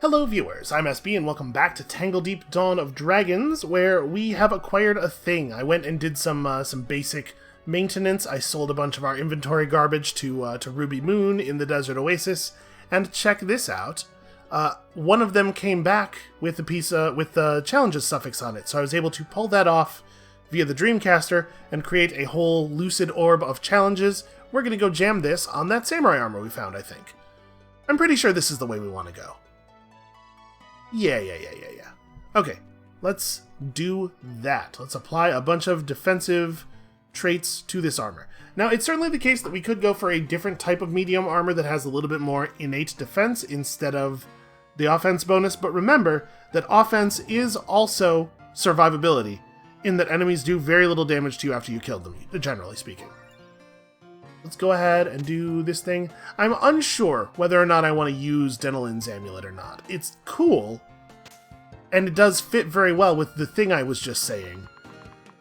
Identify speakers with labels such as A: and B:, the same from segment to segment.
A: Hello viewers, I'm SB and welcome back to Tangledeep Dawn of Dragons, where we have acquired a thing. I went and did some basic maintenance. I sold a bunch of our inventory garbage to Ruby Moon in the Desert Oasis, and check this out. One of them came back with a piece with the challenges suffix on it, so I was able to pull that off via the Dreamcaster and create a whole lucid orb of challenges. We're going to go jam this on that samurai armor we found, I think. I'm pretty sure this is the way we want to go. Yeah. Okay, let's do that. Let's apply a bunch of defensive traits to this armor. Now, it's certainly the case that we could go for a different type of medium armor that has a little bit more innate defense instead of the offense bonus, but remember that offense is also survivability, in that enemies do very little damage to you after you kill them, generally speaking. Let's go ahead and do this thing. I'm unsure whether or not I want to use Denolin's amulet or not. It's cool, and it does fit very well with the thing I was just saying.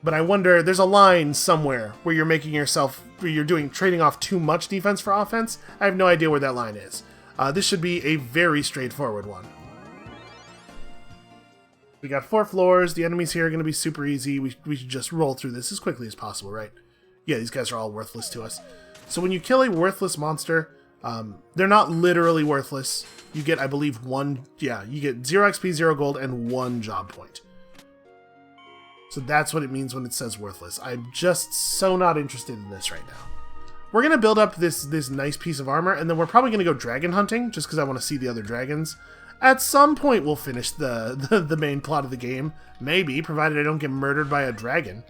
A: But I wonder, there's a line somewhere where you're making yourself, where you're trading off too much defense for offense. I have no idea where that line is. This should be a very straightforward one. We got 4 floors. The enemies here are going to be super easy. We should just roll through this as quickly as possible, right? Yeah, these guys are all worthless to us. So when you kill a worthless monster, they're not literally worthless. You get, I believe, you get 0 XP, 0 gold, and 1 job point. So that's what it means when it says worthless. I'm just so not interested in this right now. We're going to build up this nice piece of armor, and then we're probably going to go dragon hunting, just because I want to see the other dragons. At some point, we'll finish the main plot of the game. Maybe, provided I don't get murdered by a dragon.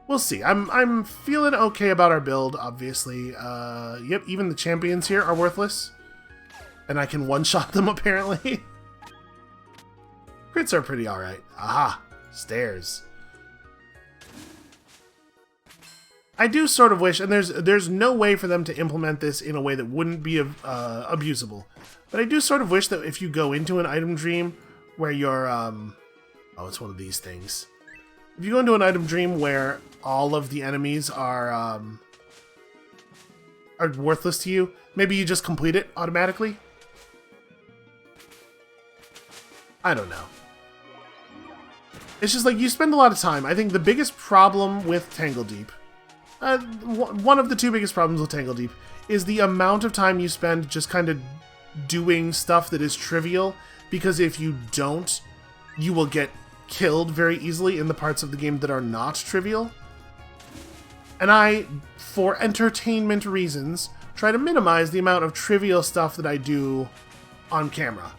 A: We'll see. I'm feeling okay about our build, obviously. Yep, even the champions here are worthless. And I can one-shot them, apparently. Crits are pretty alright. Aha! Stairs. I do sort of wish, and there's no way for them to implement this in a way that wouldn't be abusable. But I do sort of wish that if you go into an item dream where you're, oh, it's one of these things. If you go into an item dream where all of the enemies are worthless to you, maybe you just complete it automatically? I don't know. It's just like, you spend a lot of time. I think the biggest problem with Tangledeep, one of the 2 biggest problems with Tangledeep, is the amount of time you spend just kind of doing stuff that is trivial, because if you don't, you will get killed very easily in the parts of the game that are not trivial. And I, for entertainment reasons, try to minimize the amount of trivial stuff that I do on camera.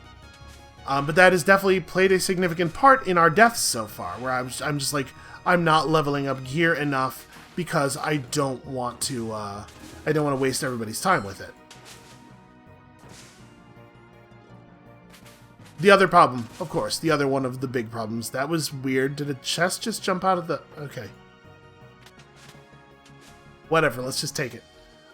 A: But that has definitely played a significant part in our deaths so far, where I'm just like, I'm not leveling up gear enough because I don't want to waste everybody's time with it. The other problem, of course, the other one of the big problems, that was weird. Did a chest just jump out of the... Okay. Whatever, let's just take it.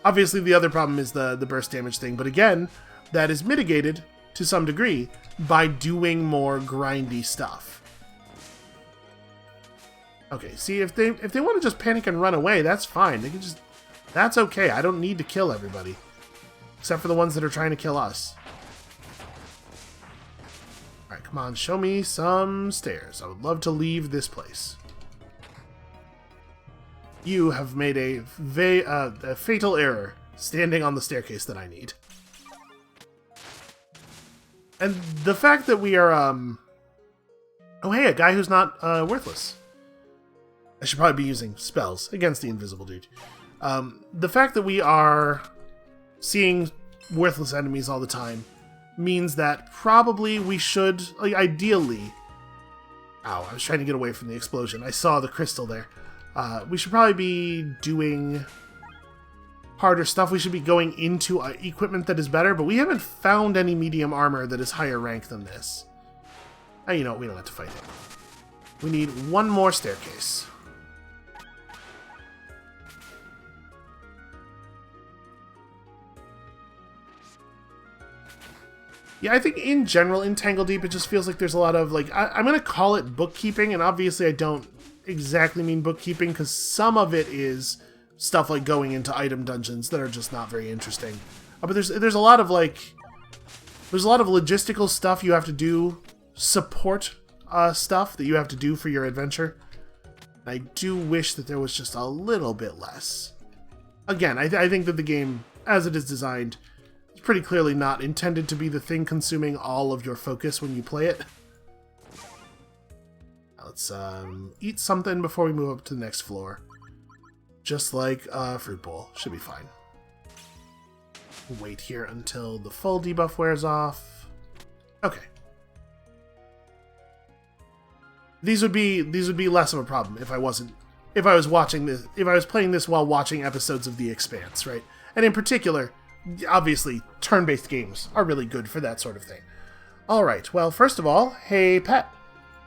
A: Obviously, the other problem is the burst damage thing, but again, that is mitigated to some degree by doing more grindy stuff. Okay, see, if they want to just panic and run away, that's fine. They can just... That's okay, I don't need to kill everybody. Except for the ones that are trying to kill us. Alright, come on, show me some stairs. I would love to leave this place. You have made a fatal error standing on the staircase that I need. And the fact that we are, oh hey, a guy who's not worthless. I should probably be using spells against the invisible dude. The fact that we are seeing worthless enemies all the time means that probably we should, like, ideally... Ow, I was trying to get away from the explosion. I saw the crystal there. We should probably be doing harder stuff. We should be going into equipment that is better, but we haven't found any medium armor that is higher rank than this. You know what? We don't have to fight it. We need 1 more staircase. Yeah, I think in general, in Tangledeep, it just feels like there's a lot of, like, I'm going to call it bookkeeping, and obviously I don't exactly mean bookkeeping, because some of it is stuff like going into item dungeons that are just not very interesting. But there's a lot of, like, There's a lot of logistical stuff you have to do, support stuff that you have to do for your adventure. I do wish that there was just a little bit less. Again, I think that the game, as it is designed, is pretty clearly not intended to be the thing consuming all of your focus when you play it. Let's eat something before we move up to the next floor. Just like a fruit bowl. Should be fine. Wait here until the full debuff wears off. Okay. These would be less of a problem if I was playing this while watching episodes of The Expanse, right? And in particular, obviously, turn-based games are really good for that sort of thing. Alright, well, first of all, hey pet,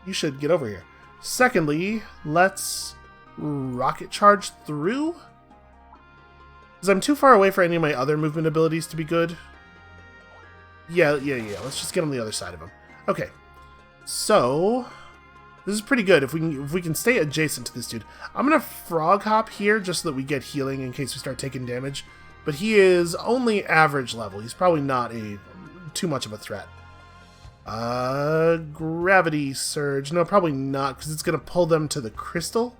A: you should get over here. Secondly, let's rocket charge through? Because I'm too far away for any of my other movement abilities to be good. Yeah, let's just get on the other side of him. Okay, so this is pretty good if we can stay adjacent to this dude. I'm gonna frog hop here just so that we get healing in case we start taking damage. But he is only average level. He's probably not too much of a threat. Gravity surge. No, probably not, because it's gonna pull them to the crystal.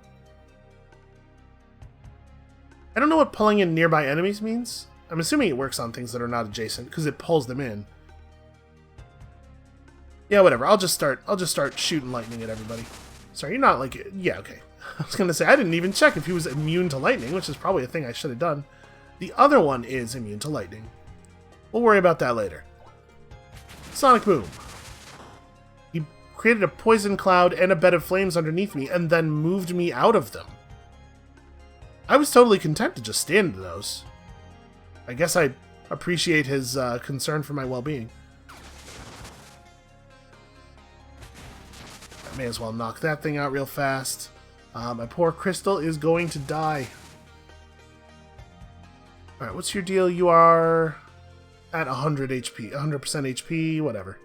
A: I don't know what pulling in nearby enemies means. I'm assuming it works on things that are not adjacent, because it pulls them in. Yeah, whatever. I'll just start shooting lightning at everybody. Sorry, you're not like... Yeah, okay. I was gonna say, I didn't even check if he was immune to lightning, which is probably a thing I should have done. The other one is immune to lightning. We'll worry about that later. Sonic Boom. He created a poison cloud and a bed of flames underneath me, and then moved me out of them. I was totally content to just stand in those. I guess I appreciate his concern for my well-being. I may as well knock that thing out real fast. My poor Crystal is going to die. Alright, what's your deal? You are at 100 HP, 100% HP, whatever.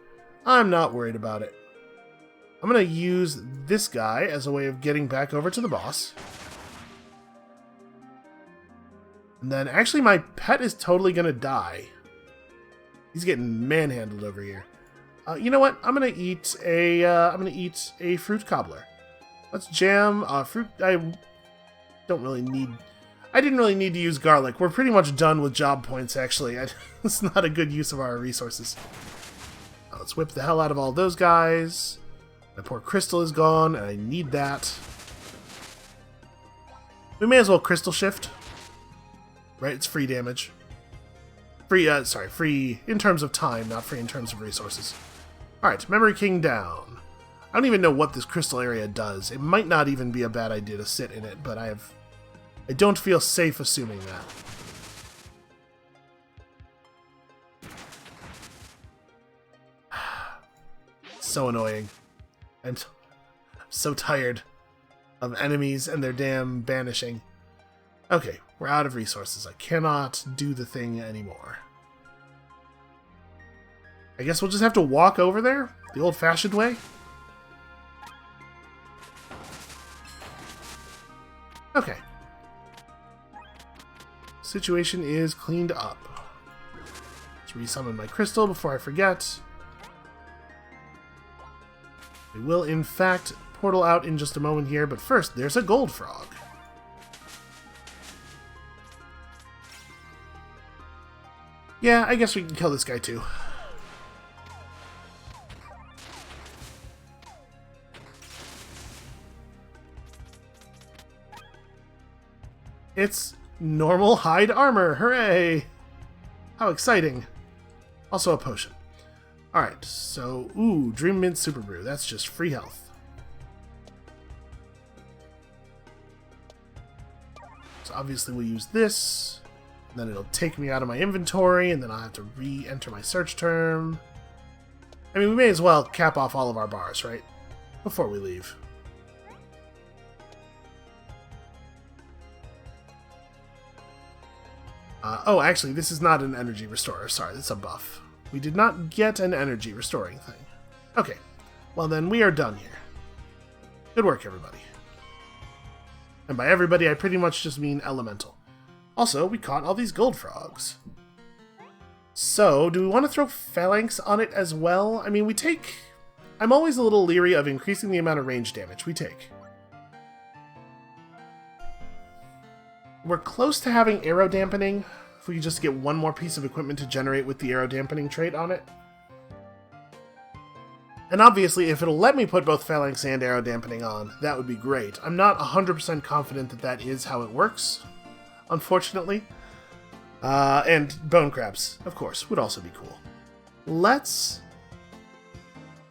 A: I'm not worried about it. I'm going to use this guy as a way of getting back over to the boss. And then, actually, my pet is totally going to die. He's getting manhandled over here. You know what? I'm going to eat a fruit cobbler. Let's jam fruit. I didn't really need to use garlic. We're pretty much done with job points, actually. It's not a good use of our resources. Let's whip the hell out of all those guys. My poor Crystal is gone, and I need that. We may as well Crystal Shift. Right? It's free damage. Free in terms of time, not free in terms of resources. Alright, Memory King down. I don't even know what this crystal area does. It might not even be a bad idea to sit in it, but I don't feel safe assuming that. So annoying. I'm so tired of enemies and their damn banishing. Okay, we're out of resources. I cannot do the thing anymore. I guess we'll just have to walk over there? The old-fashioned way? Okay. Situation is cleaned up. Let's resummon my crystal before I forget. We will, in fact, portal out in just a moment here, but first, there's a gold frog. Yeah, I guess we can kill this guy too. It's normal hide armor! Hooray! How exciting! Also a potion. Alright, so, ooh, Dream Mint Super Brew. That's just free health. So obviously we'll use this. And then it'll take me out of my inventory, and then I'll have to re-enter my search term. I mean, we may as well cap off all of our bars, right? Before we leave. Oh, actually, this is not an energy restorer. Sorry, it's a buff. We did not get an energy restoring thing. Okay, well then we are done here. Good work, everybody. And by everybody, I pretty much just mean elemental. Also, we caught all these gold frogs. So, do we want to throw phalanx on it as well? I mean, we take... I'm always a little leery of increasing the amount of range damage we take. We're close to having arrow dampening. If we could just get one more piece of equipment to generate with the arrow dampening trait on it. And obviously, if it'll let me put both phalanx and arrow dampening on, that would be great. I'm not 100% confident that that is how it works, unfortunately. And bone crabs, of course, would also be cool. Let's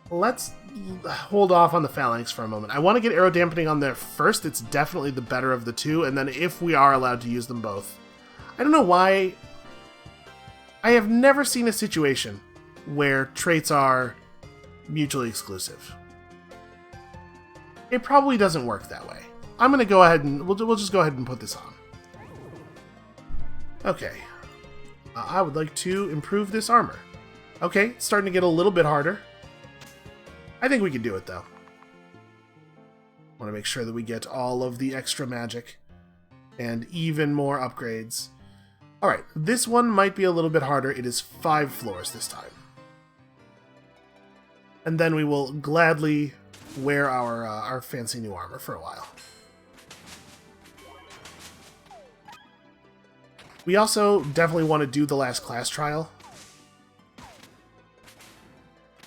A: hold off on the phalanx for a moment. I want to get arrow dampening on there first. It's definitely the better of the two, and then if we are allowed to use them both. I don't know why. I have never seen a situation where traits are mutually exclusive. It probably doesn't work that way. I'm going to go ahead and... We'll just go ahead and put this on. Okay. I would like to improve this armor. Okay, it's starting to get a little bit harder. I think we can do it, though. Want to make sure that we get all of the extra magic and even more upgrades. Alright, this one might be a little bit harder. It is 5 floors this time. And then we will gladly wear our fancy new armor for a while. We also definitely want to do the last class trial.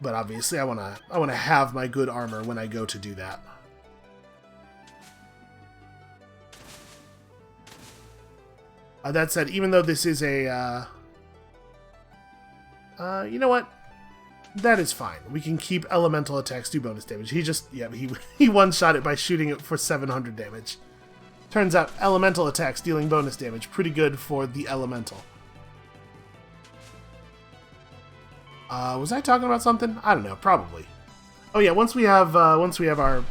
A: But obviously I want to have my good armor when I go to do that. That said, even though this is a you know what? That is fine. We can keep elemental attacks do bonus damage. He one-shot it by shooting it for 700 damage. Turns out elemental attacks dealing bonus damage. Pretty good for the elemental. Was I talking about something? I don't know. Probably. Oh yeah, once we have our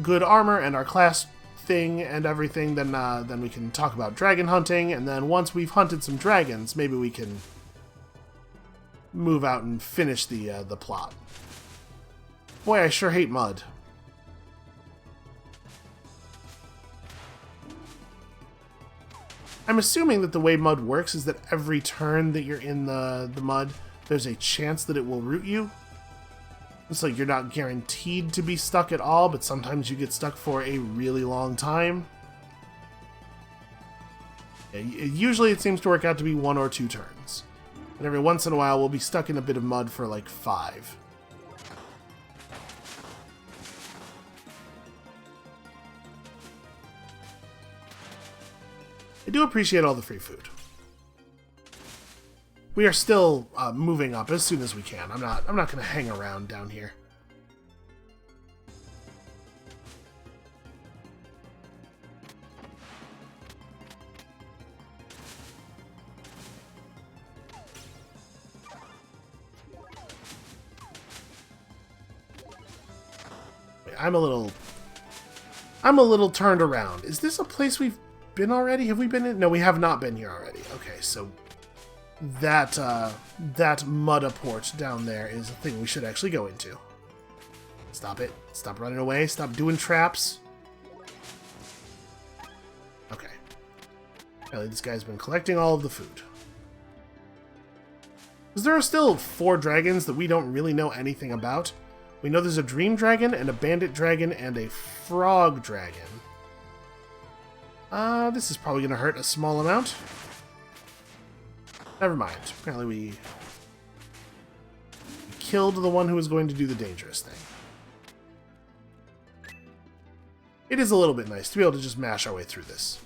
A: good armor and our class thing and everything, then we can talk about dragon hunting, and then once we've hunted some dragons, maybe we can move out and finish the plot. Boy, I sure hate mud. I'm assuming that the way mud works is that every turn that you're in the mud, there's a chance that it will root you. It's like you're not guaranteed to be stuck at all, but sometimes you get stuck for a really long time. Usually it seems to work out to be 1 or 2 turns. And every once in a while we'll be stuck in a bit of mud for like 5. I do appreciate all the free food. We are still moving up as soon as we can. I'm not going to hang around down here. Wait, I'm a little turned around. Is this a place we've been already? Have we been in? No, we have not been here already. Okay, so that Mudda port down there is a thing we should actually go into. Stop it. Stop running away. Stop doing traps. Okay. Apparently this guy's been collecting all of the food. Because there are still 4 dragons that we don't really know anything about. We know there's a dream dragon and a bandit dragon and a frog dragon. This is probably going to hurt a small amount. Never mind. Apparently we killed the one who was going to do the dangerous thing. It is a little bit nice to be able to just mash our way through this.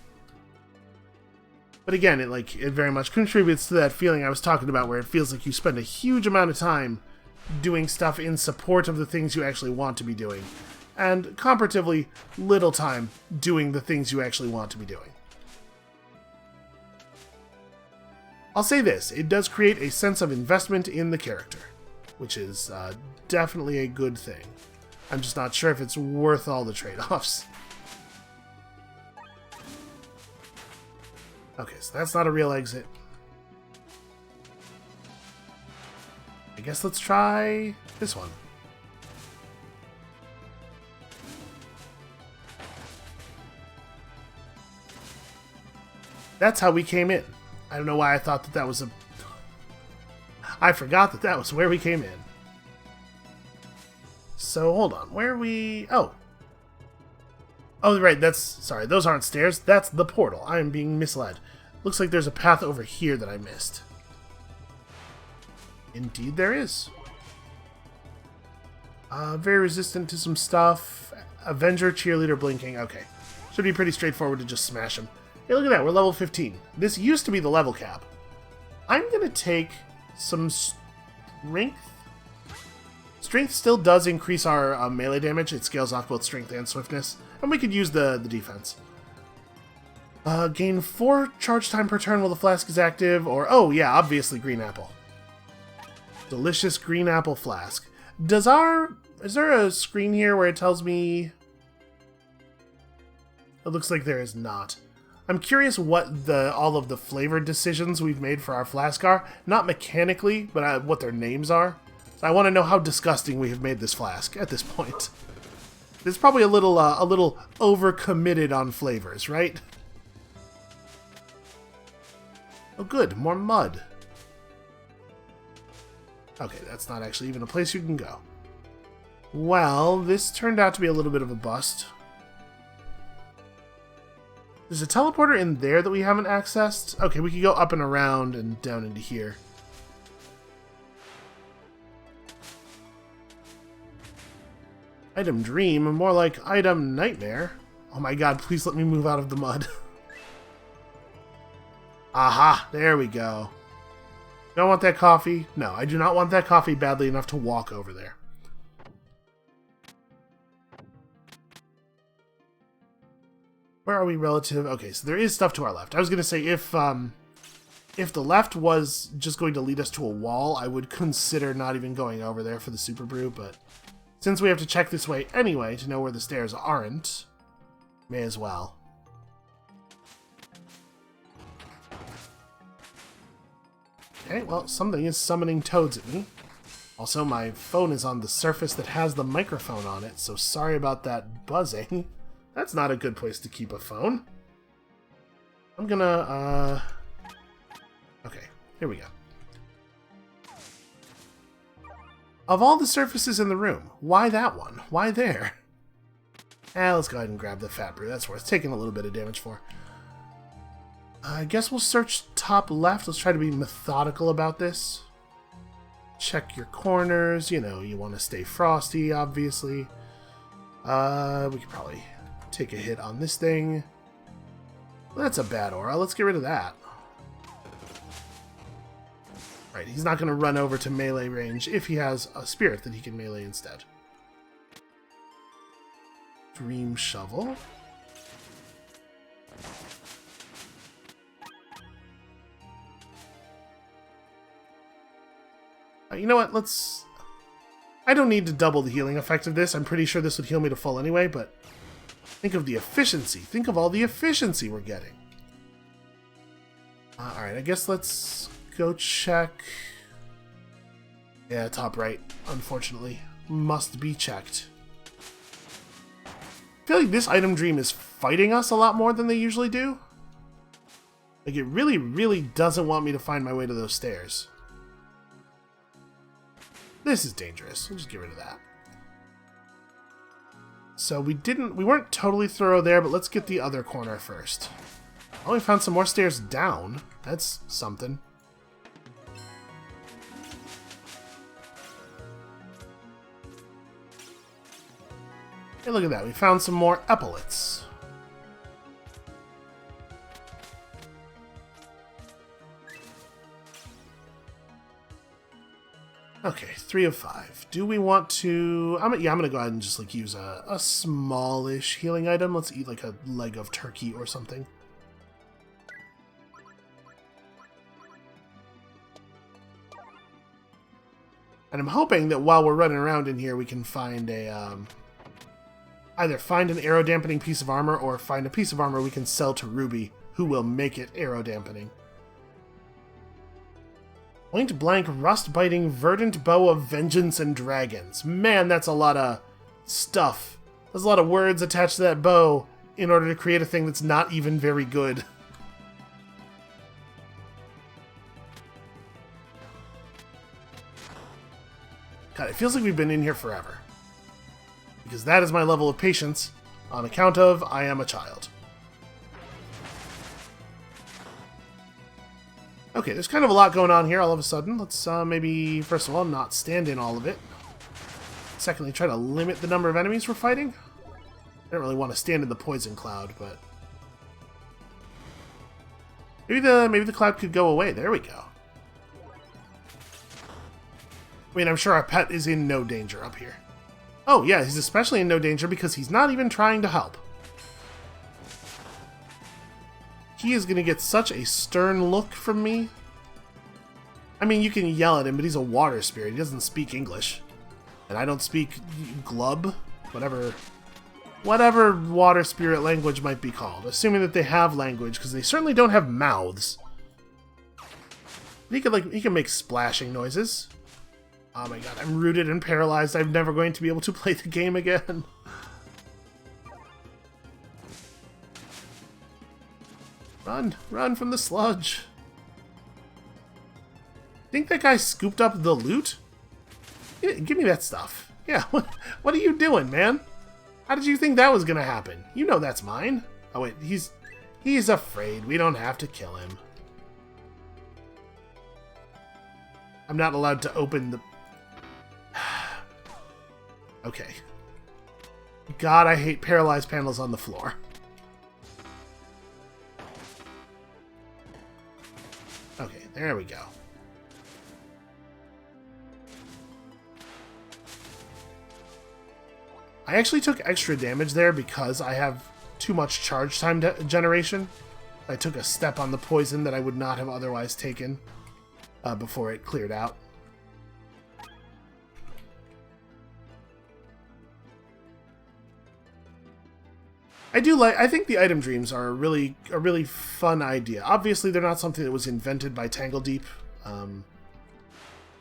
A: But again, it very much contributes to that feeling I was talking about, where it feels like you spend a huge amount of time doing stuff in support of the things you actually want to be doing, and comparatively little time doing the things you actually want to be doing. I'll say this, it does create a sense of investment in the character, which is definitely a good thing. I'm just not sure if it's worth all the trade-offs. Okay, so that's not a real exit. I guess let's try this one. That's how we came in. I don't know why I thought that was I forgot that was where we came in. So, hold on. Where are we... Oh. Oh, right, that's... Sorry, those aren't stairs. That's the portal. I am being misled. Looks like there's a path over here that I missed. Indeed there is. Very resistant to some stuff. Avenger, cheerleader, blinking. Okay. Should be pretty straightforward to just smash them. Hey, look at that. We're level 15. This used to be the level cap. I'm going to take some strength. Strength still does increase our melee damage. It scales off both strength and swiftness. And we could use the defense. Gain 4 charge time per turn while the flask is active. Or, oh yeah, obviously green apple. Delicious green apple flask. Is there a screen here where it tells me... It looks like there is not. I'm curious what all of the flavor decisions we've made for our flask are. Not mechanically, but what their names are. So I want to know how disgusting we have made this flask at this point. It's probably a little overcommitted on flavors, right? Oh good, more mud. Okay, that's not actually even a place you can go. Well, this turned out to be a little bit of a bust. There's a teleporter in there that we haven't accessed. Okay, we could go up and around and down into here. Item dream, more like item nightmare. Oh my god, please let me move out of the mud. Aha, there we go. Don't want that coffee? No, I do not want that coffee badly enough to walk over there. Where are we relative? Okay, so there is stuff to our left. I was going to say if the left was just going to lead us to a wall, I would consider not even going over there for the super brew, but since we have to check this way anyway to know where the stairs aren't, may as well. Okay, well, something is summoning toads at me. Also, my phone is on the surface that has the microphone on it, so sorry about that buzzing. That's not a good place to keep a phone. I'm gonna, okay, here we go. Of all the surfaces in the room, why that one? Why there? Let's go ahead and grab the fat brew. That's worth taking a little bit of damage for. I guess we'll search top left. Let's try to be methodical about this. Check your corners. You know, you want to stay frosty, obviously. We could probably take a hit on this thing. Well, that's a bad aura. Let's get rid of that. Right, he's not going to run over to melee range if he has a spirit that he can melee instead. Dream shovel. You know what, let's... I don't need to double the healing effect of this. I'm pretty sure this would heal me to full anyway, but think of the efficiency. Think of all the efficiency we're getting. Alright, I guess let's go check... Yeah, top right, unfortunately. Must be checked. I feel like this item dream is fighting us a lot more than they usually do. Like, it really, really doesn't want me to find my way to those stairs. This is dangerous. We'll just get rid of that. So we weren't totally thorough there, but let's get the other corner first. Oh, we found some more stairs down. That's something. Hey, look at that. We found some more epaulets. Okay, 3 of 5. Do we want to... I'm gonna go ahead and just like use a smallish healing item. Let's eat like a leg of turkey or something. And I'm hoping that while we're running around in here, we can find a... either find an arrow dampening piece of armor or find a piece of armor we can sell to Ruby, who will make it arrow dampening. Point blank, rust biting, verdant bow of vengeance and dragons. Man, that's a lot of stuff. There's a lot of words attached to that bow in order to create a thing that's not even very good. God, it feels like we've been in here forever. Because that is my level of patience on account of I am a child. Okay, there's kind of a lot going on here all of a sudden. Let's maybe, first of all, not stand in all of it. Secondly, try to limit the number of enemies we're fighting. I don't really want to stand in the poison cloud, but... maybe the cloud could go away. There we go. I mean, I'm sure our pet is in no danger up here. Oh, yeah, he's especially in no danger because he's not even trying to help. He is going to get such a stern look from me. I mean, you can yell at him, but he's a water spirit. He doesn't speak English. And I don't speak glub, whatever water spirit language might be called. Assuming that they have language, because they certainly don't have mouths. He can make splashing noises. Oh my god, I'm rooted and paralyzed. I'm never going to be able to play the game again. Run from the sludge. Think that guy scooped up the loot? Give me that stuff. Yeah, what are you doing, man? How did you think that was gonna happen? You know that's mine. Oh wait, he's afraid. We don't have to kill him. I'm not allowed to open the... okay. God, I hate paralyzed panels on the floor. Okay, there we go. I actually took extra damage there because I have too much charge time generation. I took a step on the poison that I would not have otherwise taken before it cleared out. I think the item dreams are a really fun idea. Obviously, they're not something that was invented by Tangledeep.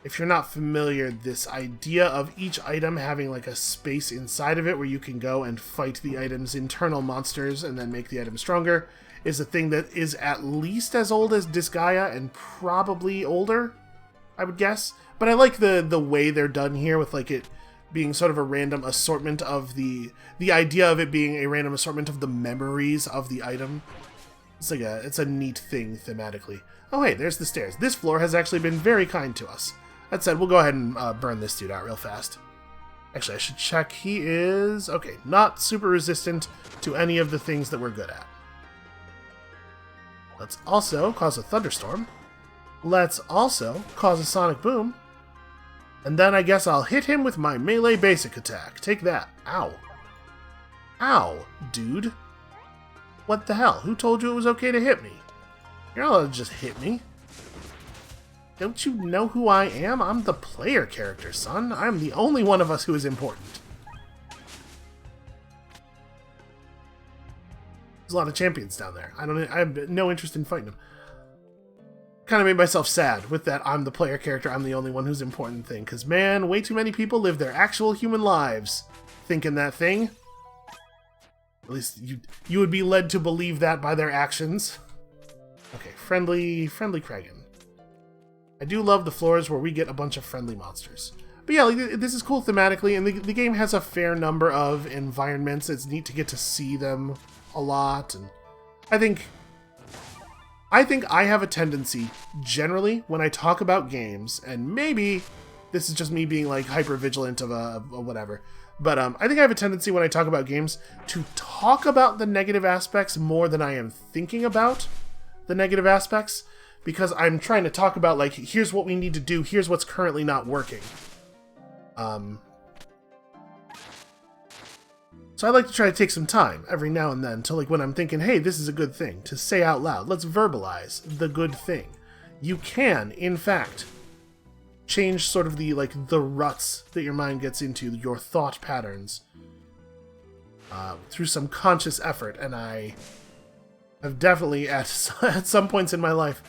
A: If you're not familiar, this idea of each item having like a space inside of it where you can go and fight the item's internal monsters and then make the item stronger is a thing that is at least as old as Disgaea and probably older, I would guess. But I like the way they're done here with like it being sort of a random assortment of the idea of it being a random assortment of the memories of the item. It's a neat thing thematically. Oh hey, there's the stairs. This floor has actually been very kind to us. That said, we'll go ahead and burn this dude out real fast. Actually, I should check. He is... okay, not super resistant to any of the things that we're good at. Let's also cause a thunderstorm. Let's also cause a sonic boom. And then I guess I'll hit him with my melee basic attack. Take that. Ow. Ow, dude. What the hell? Who told you it was okay to hit me? You're not allowed to just hit me. Don't you know who I am? I'm the player character, son. I'm the only one of us who is important. There's a lot of champions down there. I have no interest in fighting them. Kind of made myself sad with that I'm the player character, I'm the only one who's important thing. Because, man, way too many people live their actual human lives thinking that thing. At least you would be led to believe that by their actions. Okay, friendly Kragan. I do love the floors where we get a bunch of friendly monsters. But yeah, like, this is cool thematically, and the game has a fair number of environments. It's neat to get to see them a lot, and I think I have a tendency, generally, when I talk about games, and maybe this is just me being like hyper-vigilant of a whatever, but I think I have a tendency when I talk about games to talk about the negative aspects more than I am thinking about the negative aspects, because I'm trying to talk about, like, here's what we need to do, here's what's currently not working. So I like to try to take some time every now and then to, like, when I'm thinking, hey, this is a good thing, to say out loud. Let's verbalize the good thing. You can, in fact, change sort of the ruts that your mind gets into, your thought patterns, through some conscious effort. And I have definitely, at some points in my life,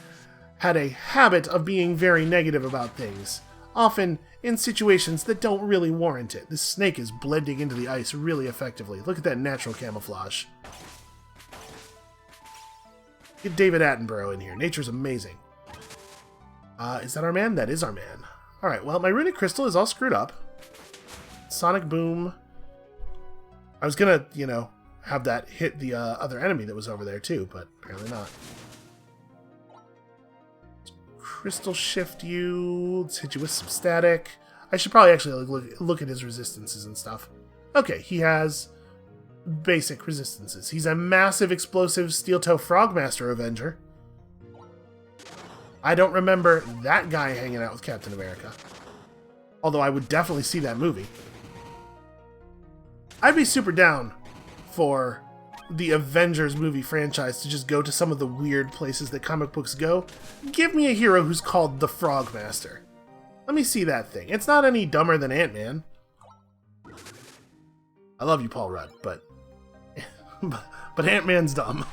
A: had a habit of being very negative about things, often in situations that don't really warrant it. This snake is blending into the ice really effectively. Look at that natural camouflage. Get David Attenborough in here. Nature's amazing. Is that our man? That is our man. Alright, well, my runic crystal is all screwed up. Sonic boom. I was gonna, you know, have that hit the other enemy that was over there too, but apparently not. Crystal shift you. Let's hit you with some static. I should probably actually look at his resistances and stuff. Okay, he has basic resistances. He's a massive explosive steel toe frogmaster Avenger. I don't remember that guy hanging out with Captain America. Although I would definitely see that movie. I'd be super down for the Avengers movie franchise to just go to some of the weird places that comic books go. Give me a hero who's called the Frogmaster. Let me see that thing. It's not any dumber than Ant-Man. I love you, Paul Rudd, but Ant-Man's dumb.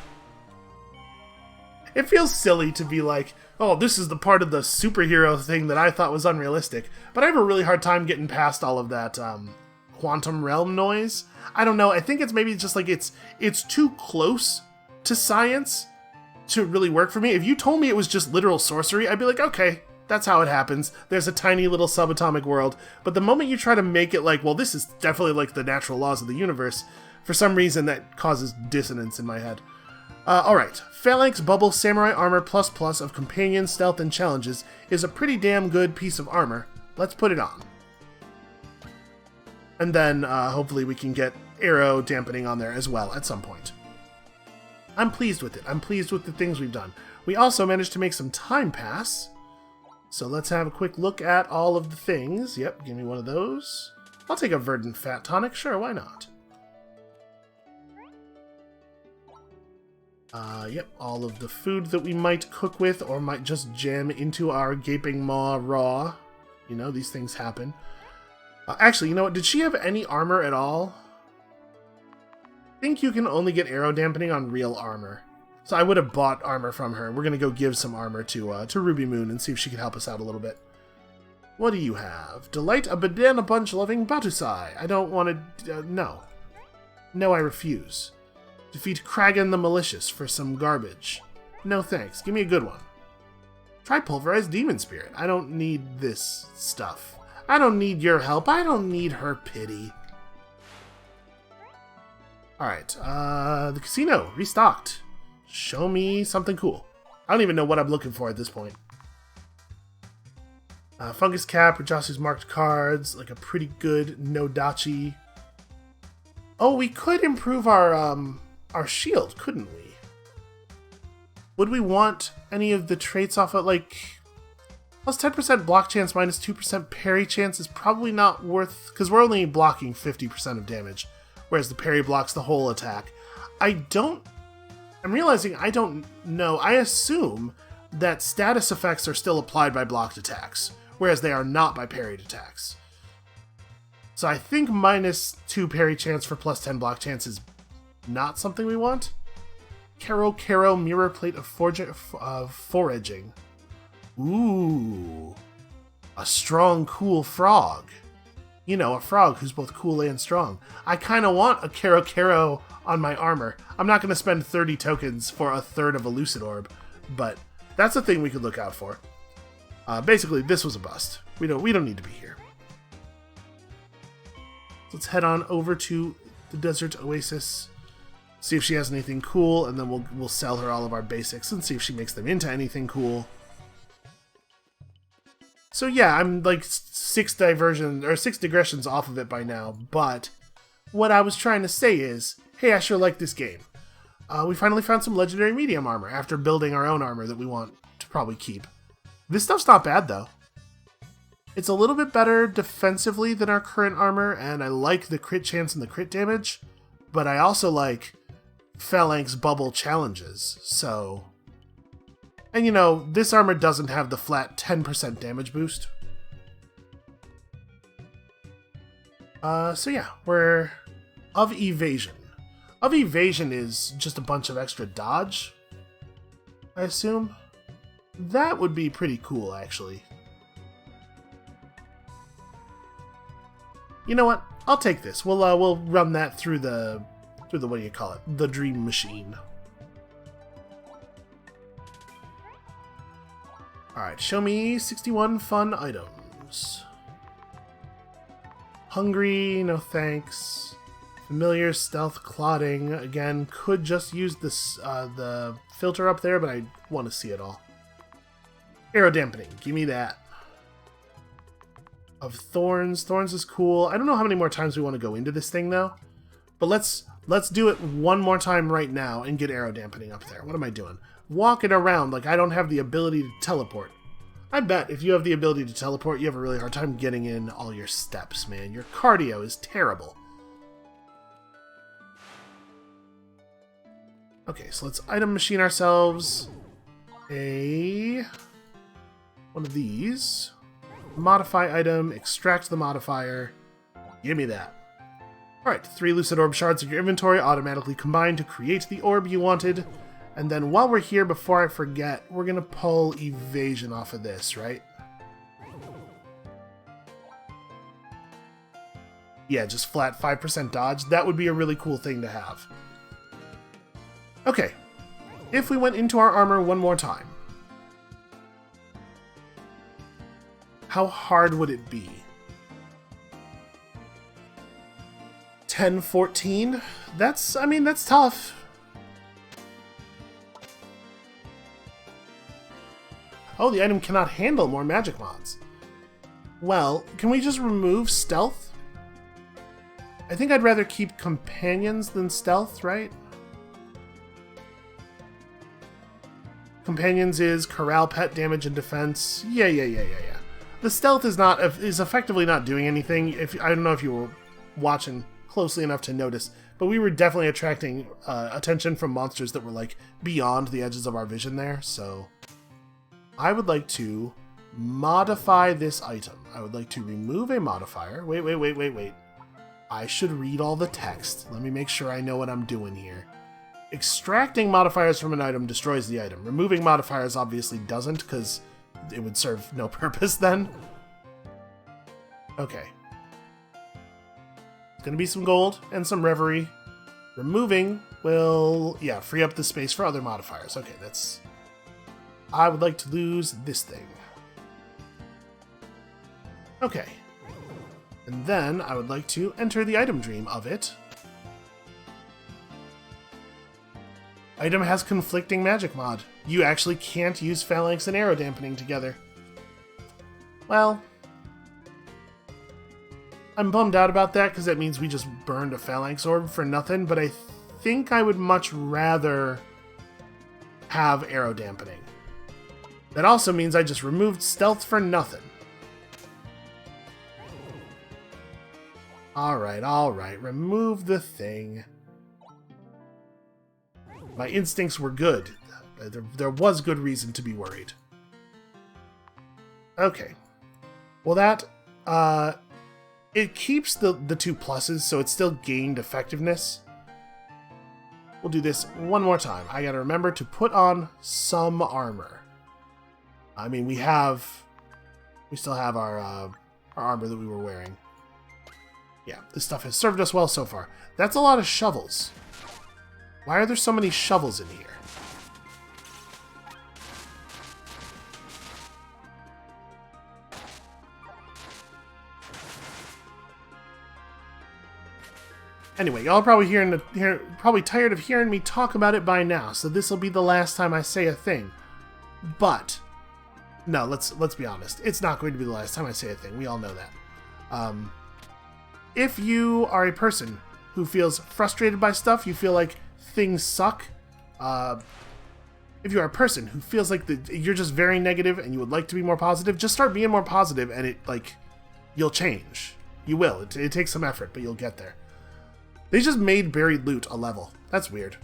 A: It feels silly to be like, oh, this is the part of the superhero thing that I thought was unrealistic, but I have a really hard time getting past all of that quantum realm noise. I don't know, I think it's maybe just like it's too close to science to really work for me. If you told me it was just literal sorcery, I'd be like, okay, that's how it happens. There's a tiny little subatomic world. But the moment you try to make it like, well, this is definitely like the natural laws of the universe, for some reason that causes dissonance in my head. Alright, Phalanx Bubble Samurai Armor ++ of Companion, Stealth, and Challenges is a pretty damn good piece of armor. Let's put it on. And then, hopefully we can get arrow dampening on there as well at some point. I'm pleased with it. I'm pleased with the things we've done. We also managed to make some time pass. So let's have a quick look at all of the things. Yep, give me one of those. I'll take a verdant fat tonic. Sure, why not? Yep, all of the food that we might cook with or might just jam into our gaping maw raw. You know, these things happen. Actually, you know what? Did she have any armor at all? I think you can only get arrow dampening on real armor. So I would have bought armor from her. We're going to go give some armor to Ruby Moon and see if she can help us out a little bit. What do you have? Delight a banana bunch loving Batusai. I don't want to... no. No, I refuse. Defeat Kragan the Malicious for some garbage. No thanks. Give me a good one. Try Pulverized Demon Spirit. I don't need this stuff. I don't need your help. I don't need her pity. Alright, the casino. Restocked. Show me something cool. I don't even know what I'm looking for at this point. Fungus Cap, Rajasu's marked cards, like a pretty good Nodachi. Oh, we could improve our shield, couldn't we? Would we want any of the traits off of, like... Plus 10% block chance, minus 2% parry chance is probably not worth... Because we're only blocking 50% of damage, whereas the parry blocks the whole attack. I'm realizing I don't know. I assume that status effects are still applied by blocked attacks, whereas they are not by parried attacks. So I think minus 2 parry chance for plus 10 block chance is not something we want. Karo Mirror Plate of Foraging. Ooh. A strong, cool frog. You know, a frog who's both cool and strong. I kind of want a Karo on my armor. I'm not going to spend 30 tokens for a third of a Lucid Orb, but that's a thing we could look out for. Basically, this was a bust. We don't need to be here. Let's head on over to the Desert Oasis, see if she has anything cool, and then we'll sell her all of our basics and see if she makes them into anything cool. So yeah, I'm like 6 digressions off of it by now, but what I was trying to say is, hey, I sure like this game. We finally found some legendary medium armor after building our own armor that we want to probably keep. This stuff's not bad though. It's a little bit better defensively than our current armor, and I like the crit chance and the crit damage, but I also like Phalanx Bubble challenges, so... And you know, this armor doesn't have the flat 10% damage boost. So yeah, we're... Of Evasion. Of Evasion is just a bunch of extra dodge, I assume. That would be pretty cool, actually. You know what? I'll take this. We'll run that through the what do you call it? The Dream Machine. Alright, show me 61 fun items. items. Hungry, no thanks. Familiar, stealth, clotting. Again, could just use this the filter up there, but I want to see it all. Arrow dampening, give me that. Of thorns. Thorns is cool. I don't know how many more times we want to go into this thing though. But let's do it one more time right now and get arrow dampening up there. What am I doing? Walking around like I don't have the ability to teleport. I bet if you have the ability to teleport, you have a really hard time getting in all your steps, man. Your cardio is terrible. Okay, so let's item machine ourselves one of these. Modify item, extract the modifier. Give me that. Alright, 3 lucid orb shards of your inventory automatically combine to create the orb you wanted. And then while we're here, before I forget, we're going to pull evasion off of this, right? Yeah, just flat 5% dodge. That would be a really cool thing to have. Okay, if we went into our armor one more time, how hard would it be? 10, 14? That's tough. Oh, the item cannot handle more magic mods. Well, can we just remove stealth? I think I'd rather keep companions than stealth, right? Companions is corral, pet, damage, and defense. Yeah. The stealth is effectively not doing anything. I don't know if you were watching closely enough to notice, but we were definitely attracting attention from monsters that were like beyond the edges of our vision there. So I would like to modify this item. I would like to remove a modifier. Wait. I should read all the text. Let me make sure I know what I'm doing here. Extracting modifiers from an item destroys the item. Removing modifiers obviously doesn't, because it would serve no purpose then. Okay. It's gonna be some gold and some reverie. Removing will, free up the space for other modifiers. Okay, that's... I would like to lose this thing. Okay. And then I would like to enter the item dream of it. Item has conflicting magic mod. You actually can't use phalanx and arrow dampening together. Well, I'm bummed out about that because that means we just burned a phalanx orb for nothing, but I think I would much rather have arrow dampening. That also means I just removed stealth for nothing. Alright. Remove the thing. My instincts were good. There was good reason to be worried. Okay. Well, that, it keeps the 2 pluses, so it still gained effectiveness. We'll do this one more time. I gotta remember to put on some armor. I mean, we still have our armor that we were wearing. Yeah, this stuff has served us well so far. That's a lot of shovels. Why are there so many shovels in here? Anyway, y'all are probably probably tired of hearing me talk about it by now, so this will be the last time I say a thing. But no, let's be honest. It's not going to be the last time I say a thing. We all know that. If you are a person who feels frustrated by stuff, you feel like things suck. If you are a person who feels like you're just very negative and you would like to be more positive, just start being more positive, and you'll change. You will. It takes some effort, but you'll get there. They just made buried loot a level. That's weird.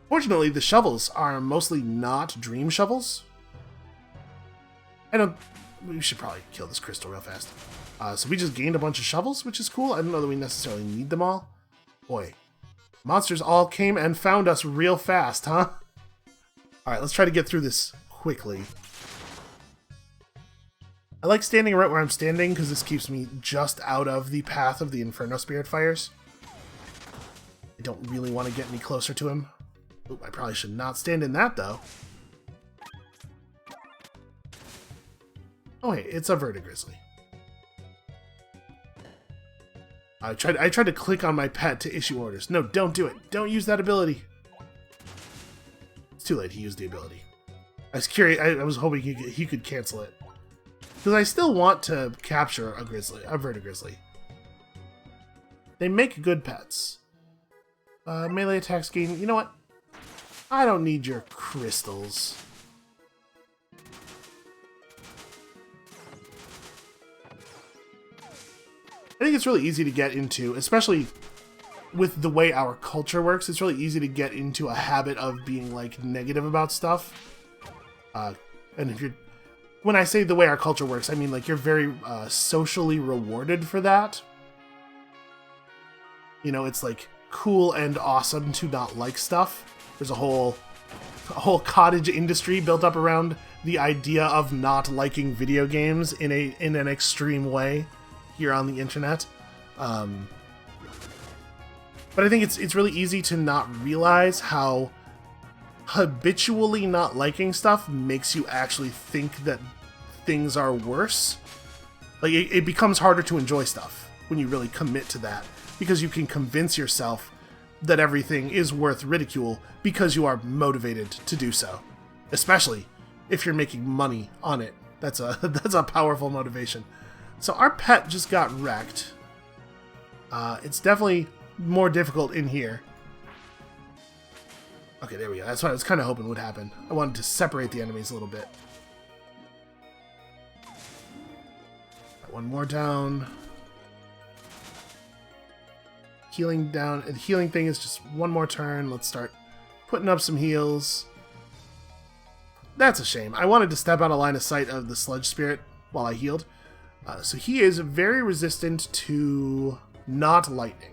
A: Fortunately, the shovels are mostly not dream shovels. We should probably kill this crystal real fast. So we just gained a bunch of shovels, which is cool. I don't know that we necessarily need them all. Boy, monsters all came and found us real fast, huh? Alright, let's try to get through this quickly. I like standing right where I'm standing because this keeps me just out of the path of the Inferno Spirit Fires. I don't really want to get any closer to him. Ooh, I probably should not stand in that, though. Oh, hey, it's a verdigrizzly. I tried to click on my pet to issue orders. No, don't do it. Don't use that ability. It's too late. He used the ability. I was curious. I was hoping he could cancel it. Because I still want to capture a verdigrizzly. They make good pets. Melee attacks gain... You know what? I don't need your crystals. I think it's really easy to get into, especially with the way our culture works, it's really easy to get into a habit of being, like, negative about stuff. And if you're... When I say the way our culture works, I mean, like, you're very socially rewarded for that. You know, it's, like, cool and awesome to not like stuff. There's a whole cottage industry built up around the idea of not liking video games in an extreme way here on the internet. But I think it's really easy to not realize how habitually not liking stuff makes you actually think that things are worse. Like, it becomes harder to enjoy stuff when you really commit to that, because you can convince yourself that everything is worth ridicule because you are motivated to do so. Especially if you're making money on it. That's a powerful motivation. So our pet just got wrecked. It's definitely more difficult in here. Okay, there we go. That's what I was kind of hoping would happen. I wanted to separate the enemies a little bit. Got one more down. Healing down. The healing thing is just one more turn. Let's start putting up some heals. That's a shame. I wanted to step out of line of sight of the sludge spirit while I healed. So he is very resistant to not lightning.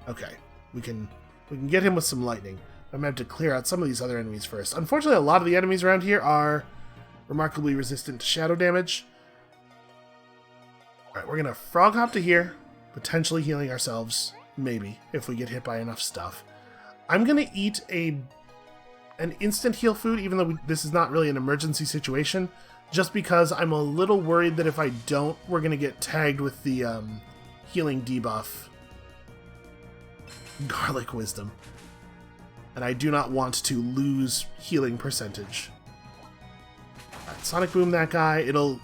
A: Okay, we can get him with some lightning. I'm going to have to clear out some of these other enemies first. Unfortunately, a lot of the enemies around here are remarkably resistant to shadow damage. Alright, we're going to frog hop to here, potentially healing ourselves, maybe, if we get hit by enough stuff. I'm going to eat an instant heal food, even though this is not really an emergency situation, just because I'm a little worried that if I don't, we're going to get tagged with the healing debuff. Garlic Wisdom. And I do not want to lose healing percentage. Right, Sonic Boom that guy.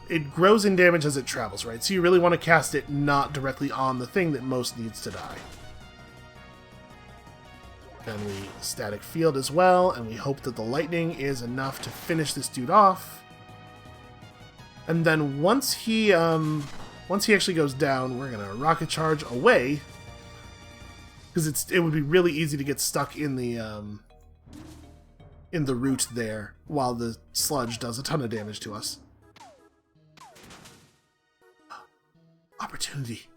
A: It grows in damage as it travels, right? So you really want to cast it not directly on the thing that most needs to die. Then we static field as well, and we hope that the lightning is enough to finish this dude off. And then once he actually goes down, we're gonna rocket charge away. Because it would be really easy to get stuck in the root there while the sludge does a ton of damage to us. Opportunity.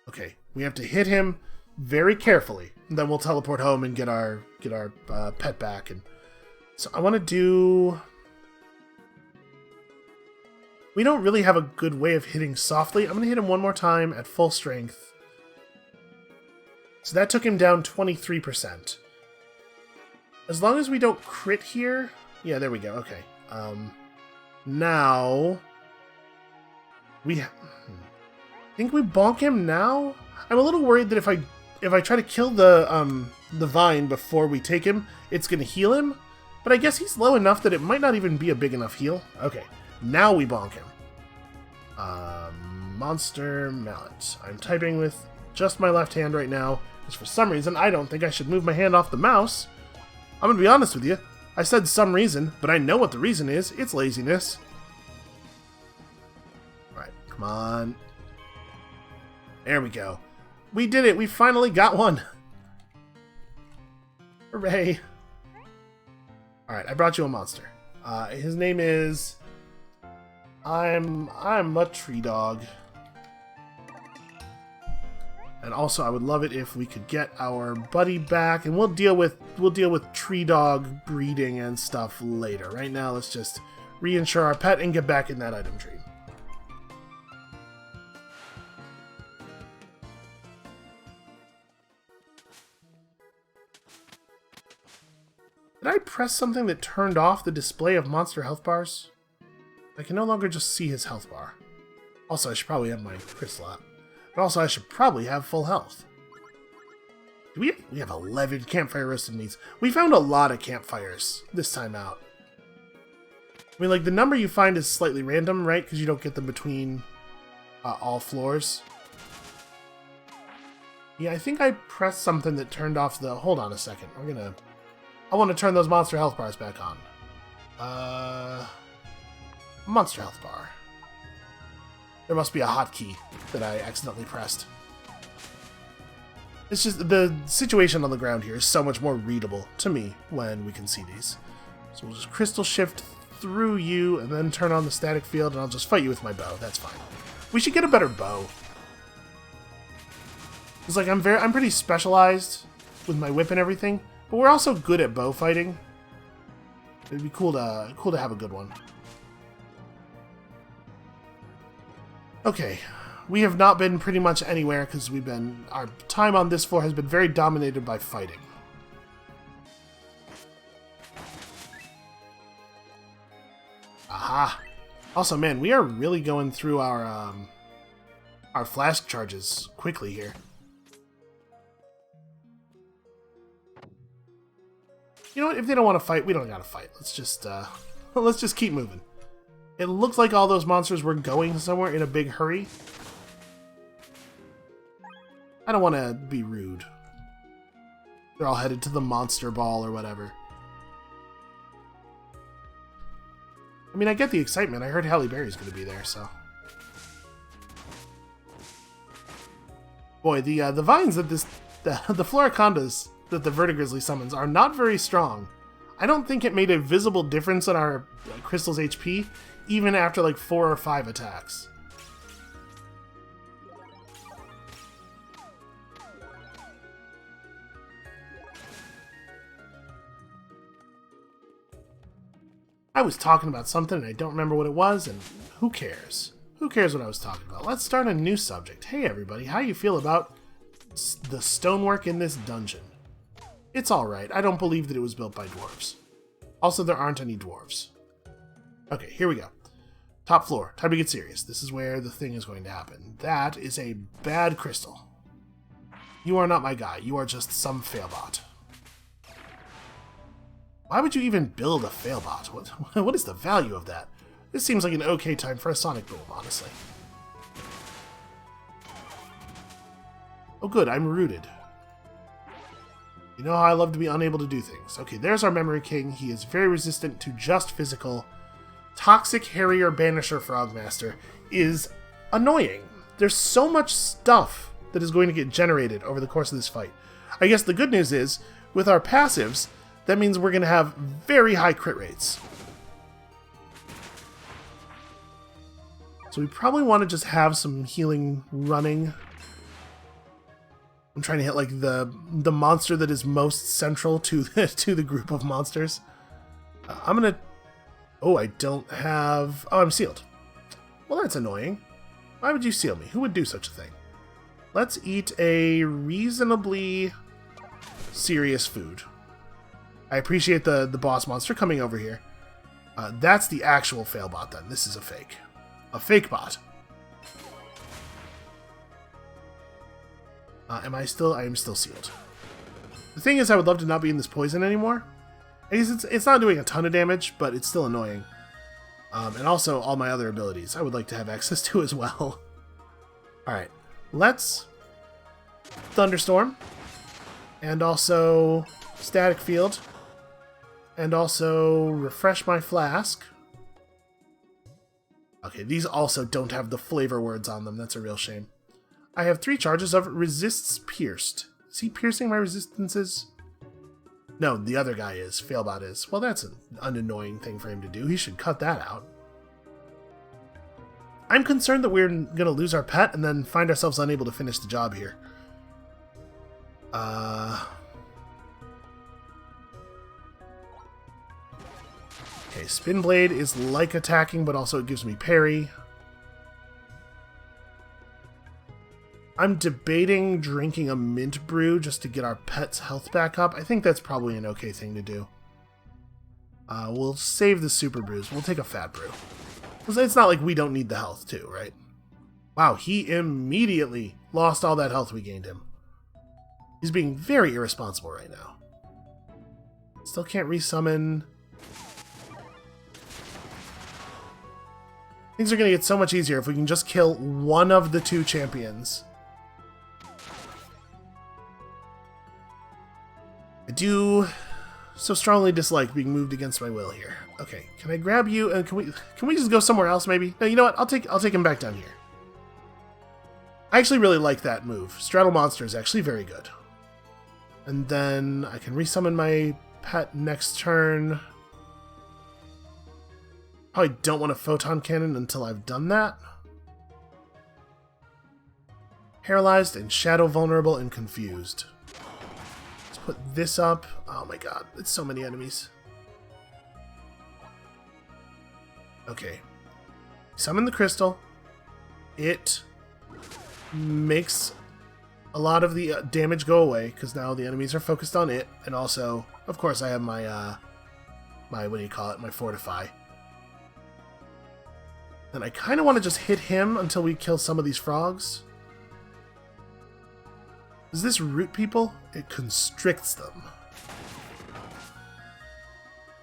A: Okay, we have to hit him very carefully, and then we'll teleport home and get our pet back. And so I want to do. We don't really have a good way of hitting softly. I'm going to hit him one more time at full strength. So that took him down 23%. As long as we don't crit here... Yeah, there we go. Okay. Now... I think we bonk him now? I'm a little worried that if I try to kill the vine before we take him, it's going to heal him. But I guess he's low enough that it might not even be a big enough heal. Okay. Now we bonk him. Monster Mallet. I'm typing with just my left hand right now. Because for some reason, I don't think I should move my hand off the mouse. I'm going to be honest with you. I said some reason, but I know what the reason is. It's laziness. Alright, come on. There we go. We did it. We finally got one. Hooray. Alright, I brought you a monster. His name is... I'm a tree dog. And also, I would love it if we could get our buddy back, and we'll deal with tree dog breeding and stuff later. Right now, let's just reinsure our pet and get back in that item tree. Did I press something that turned off the display of monster health bars? I can no longer just see his health bar. Also, I should probably have my crystal out. But also, I should probably have full health. We have 11 campfire roasted meats. We found a lot of campfires this time out. I mean, like, the number you find is slightly random, right? Because you don't get them between all floors. Yeah, I think I pressed something that turned off the... Hold on a second. I want to turn those monster health bars back on. Monster health bar. There must be a hotkey that I accidentally pressed. It's just the situation on the ground here is so much more readable to me when we can see these. So we'll just crystal shift through you and then turn on the static field, and I'll just fight you with my bow. That's fine. We should get a better bow. It's like I'm pretty specialized with my whip and everything, but we're also good at bow fighting. It'd be cool to have a good one. Okay, we have not been pretty much anywhere because our time on this floor has been very dominated by fighting. Aha! Also, man, we are really going through our flask charges quickly here. You know what? If they don't want to fight, we don't gotta fight. Let's just keep moving. It looks like all those monsters were going somewhere in a big hurry. I don't want to be rude. They're all headed to the monster ball or whatever. I mean, I get the excitement. I heard Halle Berry's going to be there, so... Boy, the vines that the Floricondas that the Vertigrizzly summons are not very strong. I don't think it made a visible difference in our crystal's HP, even after like 4 or 5 attacks. I was talking about something and I don't remember what it was, and who cares? Who cares what I was talking about? Let's start a new subject. Hey everybody, how you feel about the stonework in this dungeon? It's alright. I don't believe that it was built by dwarves. Also, there aren't any dwarves. Okay, here we go. Top floor. Time to get serious. This is where the thing is going to happen. That is a bad crystal. You are not my guy. You are just some failbot. Why would you even build a failbot? What is the value of that? This seems like an okay time for a sonic boom, honestly. Oh good, I'm rooted. You know how I love to be unable to do things. Okay, there's our Memory King. He is very resistant to just physical. Toxic Harrier Banisher Frogmaster is annoying. There's so much stuff that is going to get generated over the course of this fight. I guess the good news is, with our passives, that means we're going to have very high crit rates. So we probably want to just have some healing running. I'm trying to hit like the monster that is most central to the group of monsters. I'm gonna... Oh, I don't have... Oh, I'm sealed. Well, that's annoying. Why would you seal me? Who would do such a thing? Let's eat a reasonably serious food. I appreciate the boss monster coming over here. That's the actual failbot then. This is a fake. A fake bot. I am still sealed. The thing is, I would love to not be in this poison anymore. I guess it's not doing a ton of damage, but it's still annoying. And also, all my other abilities I would like to have access to as well. Alright, let's Thunderstorm. And also Static Field. And also refresh my flask. Okay, these also don't have the flavor words on them. That's a real shame. I have 3 charges of Resists Pierced. Is he piercing my resistances? No, the other guy is. Failbot is. Well, that's an annoying thing for him to do. He should cut that out. I'm concerned that we're going to lose our pet and then find ourselves unable to finish the job here. Okay, Spin Blade is like attacking, but also it gives me parry. I'm debating drinking a mint brew just to get our pet's health back up. I think that's probably an okay thing to do. We'll save the super brews. We'll take a fat brew. Because it's not like we don't need the health too, right? Wow, he immediately lost all that health we gained him. He's being very irresponsible right now. Still can't resummon. Things are going to get so much easier if we can just kill one of the two champions. I do so strongly dislike being moved against my will here. Okay, can I grab you and can we just go somewhere else maybe? No, you know what? I'll take him back down here. I actually really like that move. Straddle Monster is actually very good. And then I can resummon my pet next turn. Probably don't want a Photon Cannon until I've done that. Paralyzed and Shadow Vulnerable and Confused. Let's put this up. Oh my god, it's so many enemies. Okay. Summon the crystal. It makes a lot of the damage go away, because now the enemies are focused on it. And also, of course, I have my, what do you call it? My Fortify. And I kind of want to just hit him until we kill some of these frogs. Does this root people? It constricts them.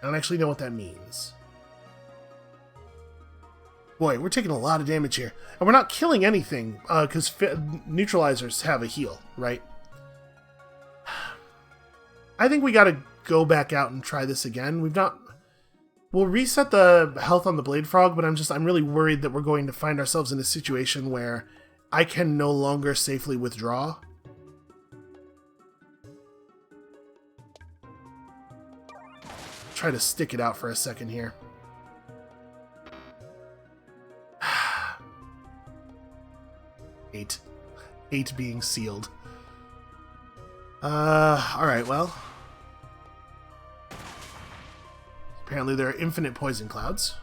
A: I don't actually know what that means. Boy, we're taking a lot of damage here. And we're not killing anything, because neutralizers have a heal, right? I think we gotta go back out and try this again. We'll reset the health on the Blade Frog, but I'm really worried that we're going to find ourselves in a situation where I can no longer safely withdraw. Try to stick it out for a second here. Hate being sealed. Alright, well. Apparently there are infinite poison clouds.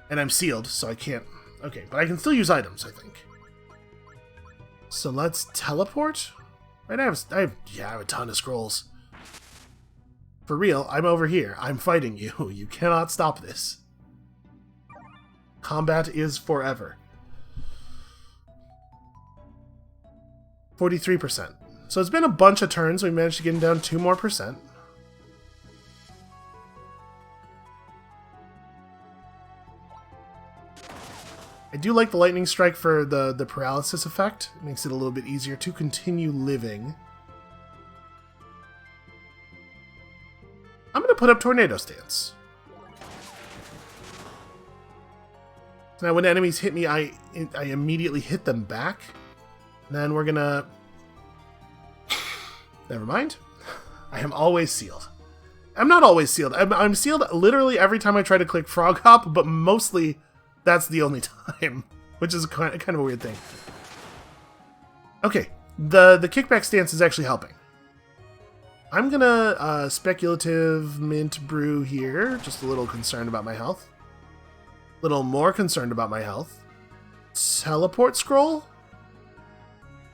A: And I'm sealed, so I can't... Okay, but I can still use items, I think. So let's teleport? Right, I have a ton of scrolls. For real, I'm over here. I'm fighting you. You cannot stop this. Combat is forever. 43%. So it's been a bunch of turns. We managed to get him down 2 more %. I do like the lightning strike for the paralysis effect. It makes it a little bit easier to continue living. I'm going to put up Tornado Stance. Now when enemies hit me, I immediately hit them back. Then we're gonna... Never mind. I am always sealed. I'm not always sealed. I'm sealed literally every time I try to click Frog Hop, but mostly that's the only time, which is kind of a weird thing. Okay, the kickback stance is actually helping. I'm gonna speculative mint brew here. Just a little concerned about my health. A little more concerned about my health. Teleport scroll?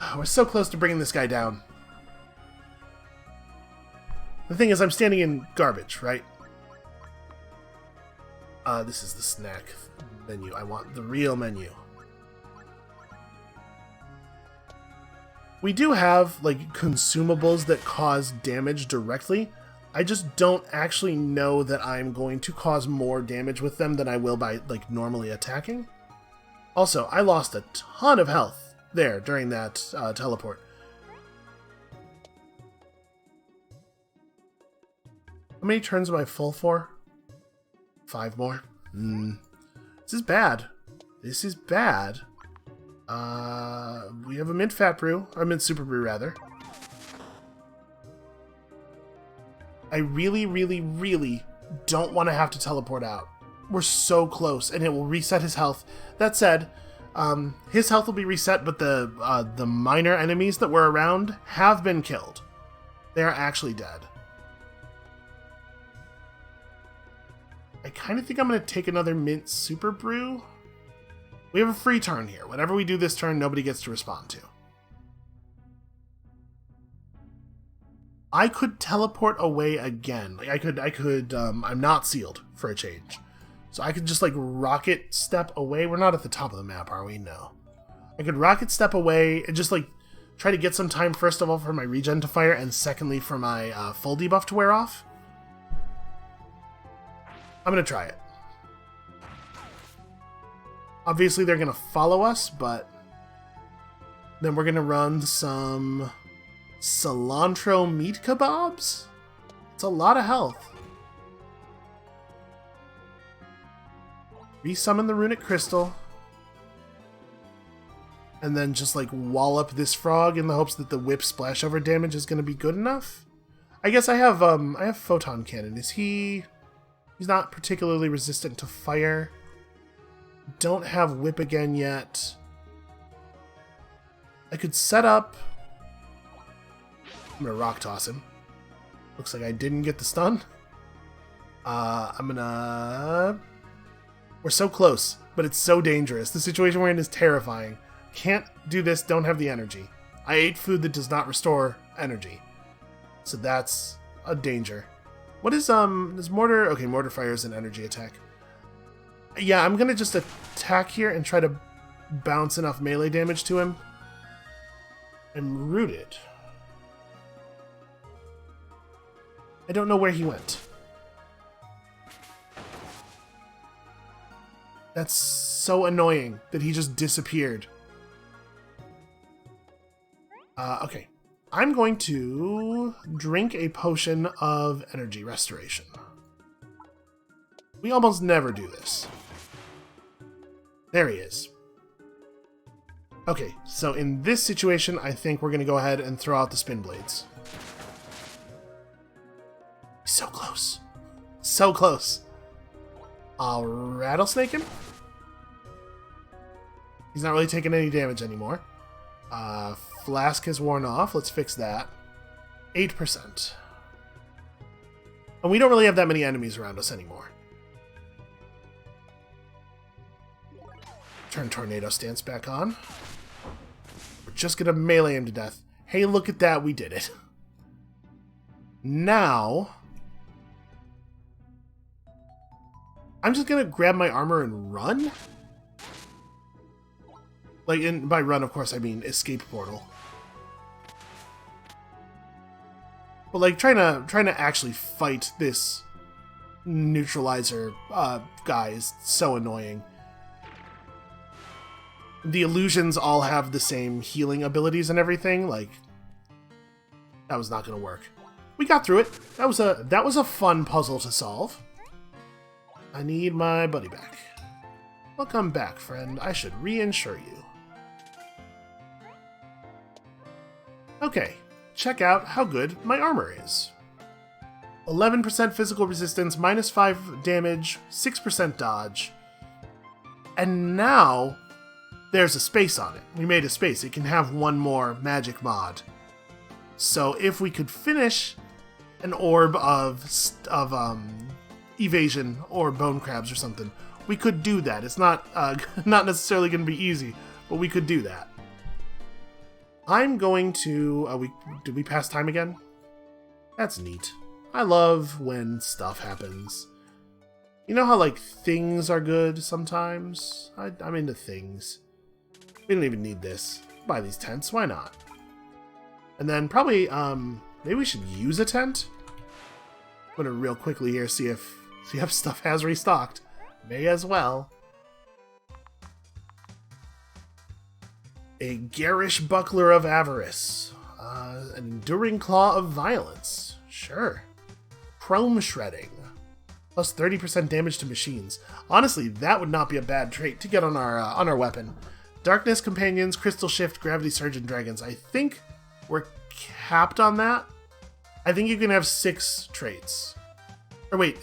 A: Oh, we're so close to bringing this guy down. The thing is, I'm standing in garbage, right? This is the snack menu. I want the real menu. We do have, like, consumables that cause damage directly. I just don't actually know that I'm going to cause more damage with them than I will by, like, normally attacking. Also, I lost a ton of health there during that teleport. How many turns am I full for? 5 more. This is bad. This is bad. We have a mint fat brew, or mint super brew rather. I really, really, really don't want to have to teleport out. We're so close, and it will reset his health. That said, his health will be reset, but the minor enemies that were around have been killed. They are actually dead. I kind of think I'm going to take another mint super brew. We have a free turn here. Whatever we do this turn, nobody gets to respond to. I could teleport away again. Like I could. I'm not sealed for a change. So I could just, like, rocket step away. We're not at the top of the map, are we? No. I could rocket step away and just, like, try to get some time, first of all, for my regen to fire, and secondly, for my full debuff to wear off. I'm going to try it. Obviously, they're going to follow us, but then we're going to run some cilantro meat kebabs. It's a lot of health. Resummon the runic crystal. And then just like wallop this frog in the hopes that the whip splashover damage is going to be good enough. I guess I have photon cannon. He's not particularly resistant to fire. Don't have whip again yet. I could set up. I'm gonna rock toss him. Looks like I didn't get the stun. I'm gonna. We're so close, but it's so dangerous. The situation we're in is terrifying. Can't do this, don't have the energy. I ate food that does not restore energy. So that's a danger. What is mortar? Okay, mortar fire is an energy attack. Yeah, I'm gonna just attack here and try to bounce enough melee damage to him. And root it. I don't know where he went. That's so annoying that he just disappeared. Okay. I'm going to drink a potion of energy restoration. We almost never do this. There he is. Okay, so in this situation, I think we're going to go ahead and throw out the spin blades. So close. So close. I'll rattlesnake him. He's not really taking any damage anymore. Flask has worn off. Let's fix that. 8%. And we don't really have that many enemies around us anymore. Turn Tornado Stance back on. We're just going to melee him to death. Hey, look at that. We did it. Now, I'm just going to grab my armor and run. Like, and by run, of course, I mean escape portal. But like, trying to actually fight this neutralizer guy is so annoying. The illusions all have the same healing abilities and everything. Like, that was not going to work. We got through it. That was a fun puzzle to solve. I need my buddy back. Welcome back, friend. I should reinsure you. Okay, check out how good my armor is. 11% physical resistance, minus 5 damage, 6% dodge. And now, there's a space on it. We made a space. It can have one more magic mod. So if we could finish an orb of evasion or bone crabs or something, we could do that. It's not not necessarily going to be easy, but we could do that. I'm going to... did we pass time again? That's neat. I love when stuff happens. You know how, like, things are good sometimes? I'm into things. We don't even need this. Buy these tents, why not? And then probably, maybe we should use a tent? I'm gonna real quickly here see if stuff has restocked. May as well. A garish buckler of avarice. An enduring claw of violence. Sure. Chrome shredding. Plus 30% damage to machines. Honestly, that would not be a bad trait to get on our weapon. Darkness Companions, Crystal Shift, Gravity Surge, and Dragons. I think we're capped on that. I think you can have 6 traits. Or wait,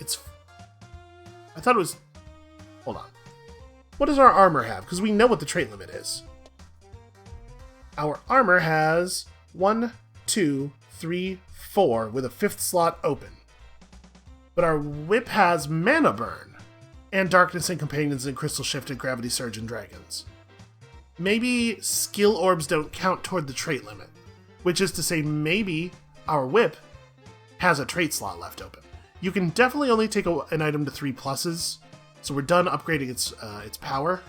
A: I thought it was... Hold on. What does our armor have? Because we know what the trait limit is. Our armor has 1, 2, 3, 4 with a 5th slot open. But our whip has Mana Burn, and Darkness and Companions and Crystal Shift and Gravity Surge and Dragons. Maybe skill orbs don't count toward the trait limit, which is to say maybe our whip has a trait slot left open. You can definitely only take an item to 3 pluses, So we're done upgrading its power.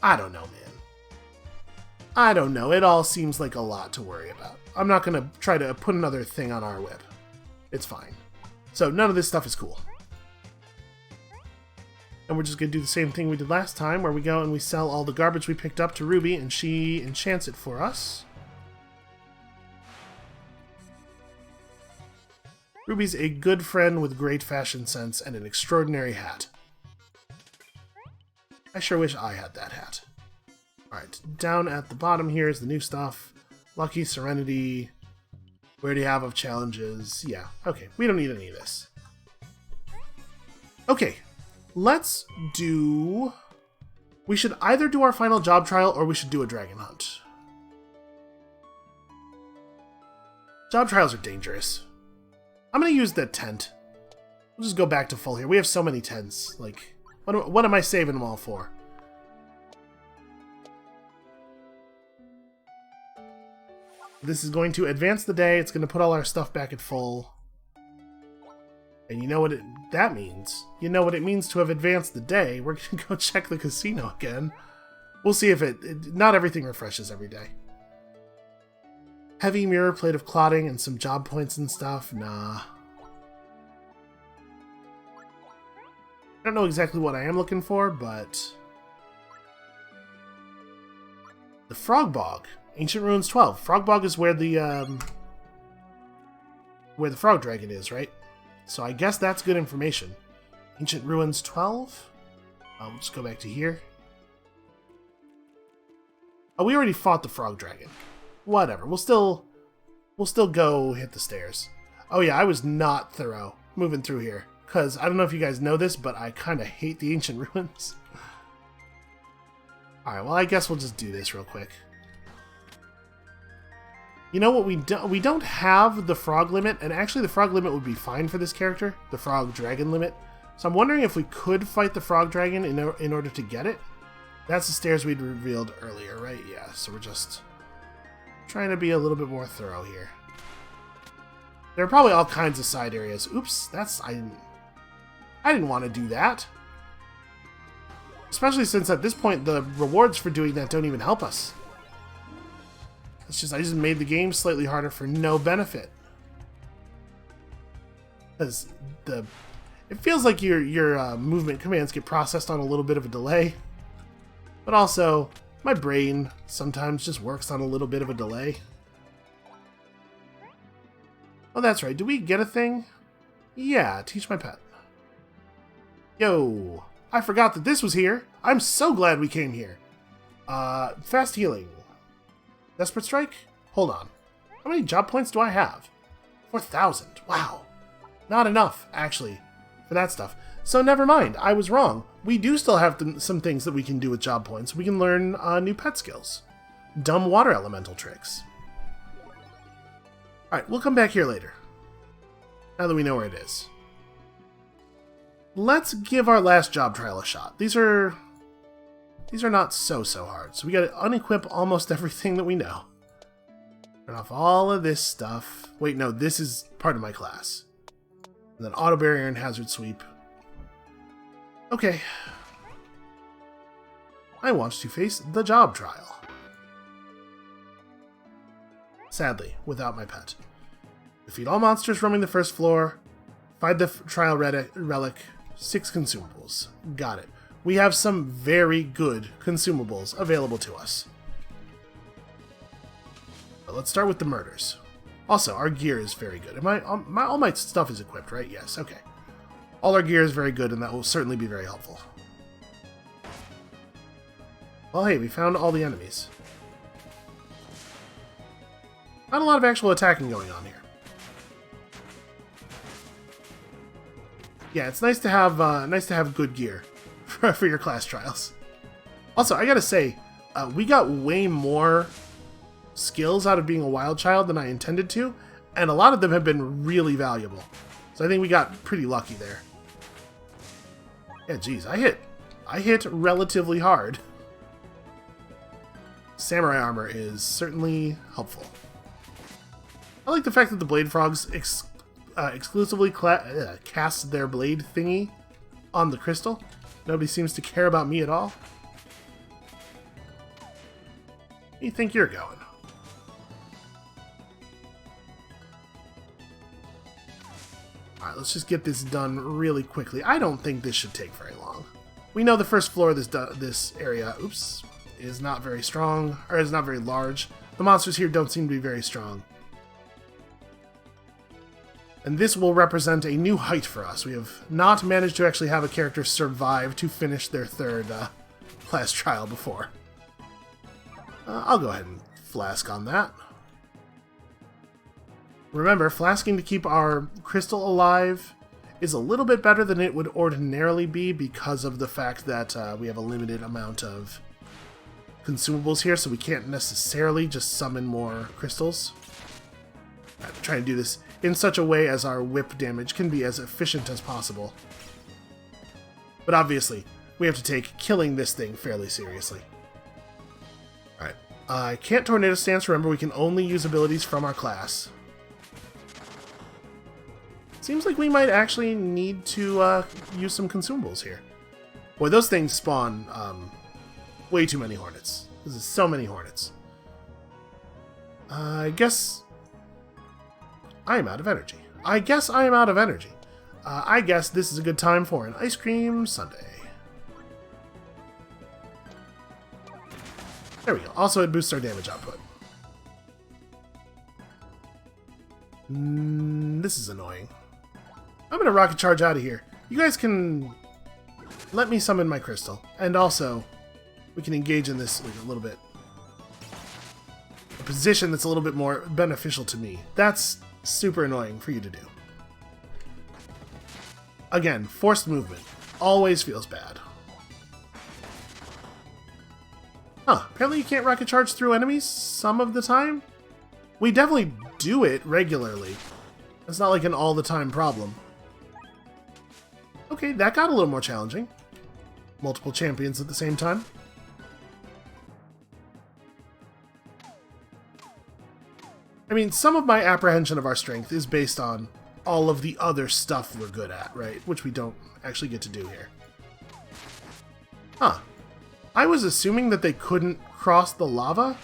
A: I don't know, man. I don't know. It all seems like a lot to worry about. I'm not going to try to put another thing on our whip. It's fine. So none of this stuff is cool. And we're just going to do the same thing we did last time, where we go and we sell all the garbage we picked up to Ruby, and she enchants it for us. Ruby's a good friend with great fashion sense and an extraordinary hat. I sure wish I had that hat. Alright, down at the bottom here is the new stuff. Lucky, Serenity. Where do you have of challenges? Yeah, okay, we don't need any of this. Okay, let's do... We should either do our final job trial or we should do a dragon hunt. Job trials are dangerous. I'm going to use the tent. We'll just go back to full here. We have so many tents. Like, what am I saving them all for? This is going to advance the day. It's going to put all our stuff back at full. And you know what that means? You know what it means to have advanced the day. We're going to go check the casino again. We'll see if not everything refreshes every day. Heavy mirror plate of clotting and some job points and stuff? Nah. I don't know exactly what I am looking for, but... The Frog Bog. Ancient Ruins 12. Frog Bog is where the Frog Dragon is, right? So I guess that's good information. Ancient Ruins 12? We'll just go back to here. Oh, we already fought the Frog Dragon. Whatever. We'll still go hit the stairs. Oh yeah, I was not thorough moving through here. Because I don't know if you guys know this, but I kind of hate the Ancient Ruins. Alright, well I guess we'll just do this real quick. You know what, we don't have the frog limit, and actually the frog limit would be fine for this character, the frog dragon limit. So I'm wondering if we could fight the frog dragon in order to get it. That's the stairs we'd revealed earlier, right? Yeah, so we're just trying to be a little bit more thorough here. There are probably all kinds of side areas. Oops, I didn't want to do that. Especially since at this point the rewards for doing that don't even help us. It's just, I just made the game slightly harder for no benefit. Because it feels like your movement commands get processed on a little bit of a delay. But also, my brain sometimes just works on a little bit of a delay. Oh, that's right. Do we get a thing? Yeah, teach my pet. Yo, I forgot that this was here. I'm so glad we came here. Fast healing. Desperate Strike? Hold on. How many job points do I have? 4,000. Wow. Not enough, actually, for that stuff. So never mind. I was wrong. We do still have some things that we can do with job points. We can learn new pet skills. Dumb water elemental tricks. Alright, we'll come back here later. Now that we know where it is. Let's give our last job trial a shot. These are not so hard. So we gotta unequip almost everything that we know. Turn off all of this stuff. Wait, no, this is part of my class. And then auto barrier and hazard sweep. Okay. I want to face the job trial. Sadly, without my pet. Defeat all monsters roaming the first floor. Find the trial relic. 6 consumables. Got it. We have some very good consumables available to us. But let's start with the murders. Also, our gear is very good. All my stuff is equipped, right? Yes, okay. All our gear is very good, and that will certainly be very helpful. Well, hey, we found all the enemies. Not a lot of actual attacking going on here. Yeah, it's nice to have good gear for your class trials. Also, I gotta say, we got way more skills out of being a wild child than I intended to, and a lot of them have been really valuable. So I think we got pretty lucky there. Yeah, geez, I hit relatively hard. Samurai armor is certainly helpful. I like the fact that the blade frogs exclusively cast their blade thingy on the crystal. Nobody seems to care about me at all. Where do you think you're going? Alright, let's just get this done really quickly. I don't think this should take very long. We know the first floor of this area, oops, is not very strong, or is not very large. The monsters here don't seem to be very strong. And this will represent a new height for us. We have not managed to actually have a character survive to finish their third class trial before. I'll go ahead and flask on that. Remember, flasking to keep our crystal alive is a little bit better than it would ordinarily be because of the fact that we have a limited amount of consumables here, so we can't necessarily just summon more crystals. I'm trying to do this in such a way as our whip damage can be as efficient as possible. But obviously, we have to take killing this thing fairly seriously. Alright, I can't Tornado Stance. Remember, we can only use abilities from our class. Seems like we might actually need to use some consumables here. Boy, those things spawn way too many hornets. This is so many hornets. I guess I am out of energy. I guess this is a good time for an ice cream sundae. There we go. Also, it boosts our damage output. This is annoying. I'm gonna rocket charge out of here. You guys can let me summon my crystal, and also we can engage in this like a little bit. A position that's a little bit more beneficial to me. That's super annoying for you to do. Again, forced movement always feels bad. Huh, apparently you can't rocket charge through enemies some of the time? We definitely do it regularly. It's not like an all-the-time problem. Okay, that got a little more challenging. Multiple champions at the same time. I mean, some of my apprehension of our strength is based on all of the other stuff we're good at, right? Which we don't actually get to do here. Huh. I was assuming that they couldn't cross the lava?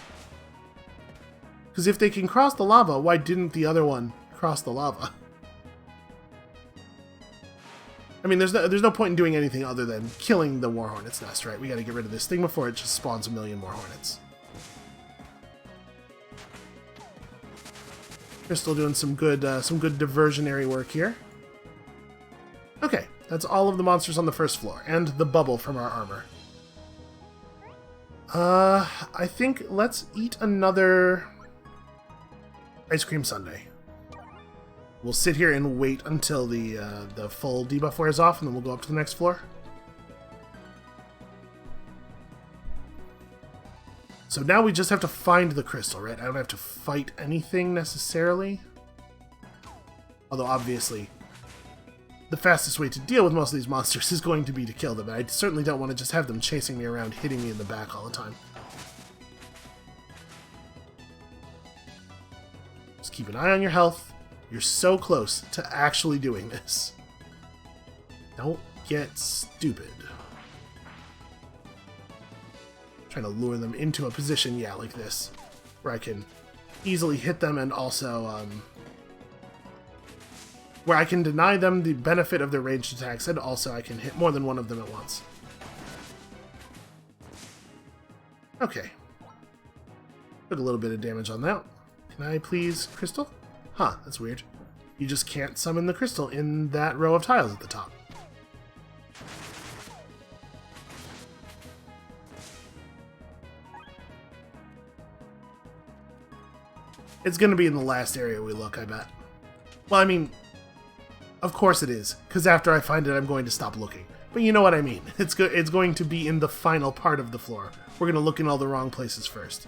A: Because if they can cross the lava, why didn't the other one cross the lava? I mean, there's no point in doing anything other than killing the War Hornet's nest, right? We gotta get rid of this thing before it just spawns a million more hornets. Crystal doing some good diversionary work here. Okay, that's all of the monsters on the first floor, and the bubble from our armor. I think let's eat another ice cream sundae. We'll sit here and wait until the full debuff wears off, and then we'll go up to the next floor. So now we just have to find the crystal, right? I don't have to fight anything necessarily. Although, obviously, the fastest way to deal with most of these monsters is going to be to kill them. I certainly don't want to just have them chasing me around, hitting me in the back all the time. Just keep an eye on your health. You're so close to actually doing this. Don't get stupid. Trying to lure them into a position, yeah, like this, where I can easily hit them and also, where I can deny them the benefit of their ranged attacks, and also I can hit more than one of them at once. Okay. Put a little bit of damage on that. Can I please crystal? Huh, that's weird. You just can't summon the crystal in that row of tiles at the top. It's going to be in the last area we look, I bet. Well, I mean, of course it is, because after I find it, I'm going to stop looking. But you know what I mean. It's going to be in the final part of the floor. We're going to look in all the wrong places first.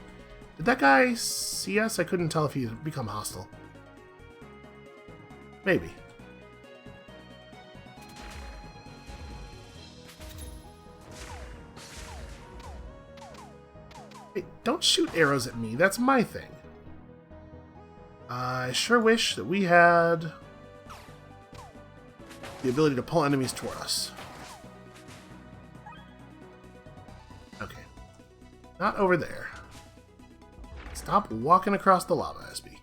A: Did that guy see us? I couldn't tell if he had become hostile. Maybe. Hey, don't shoot arrows at me. That's my thing. I sure wish that we had the ability to pull enemies toward us. Not over there. Stop walking across the lava, SB.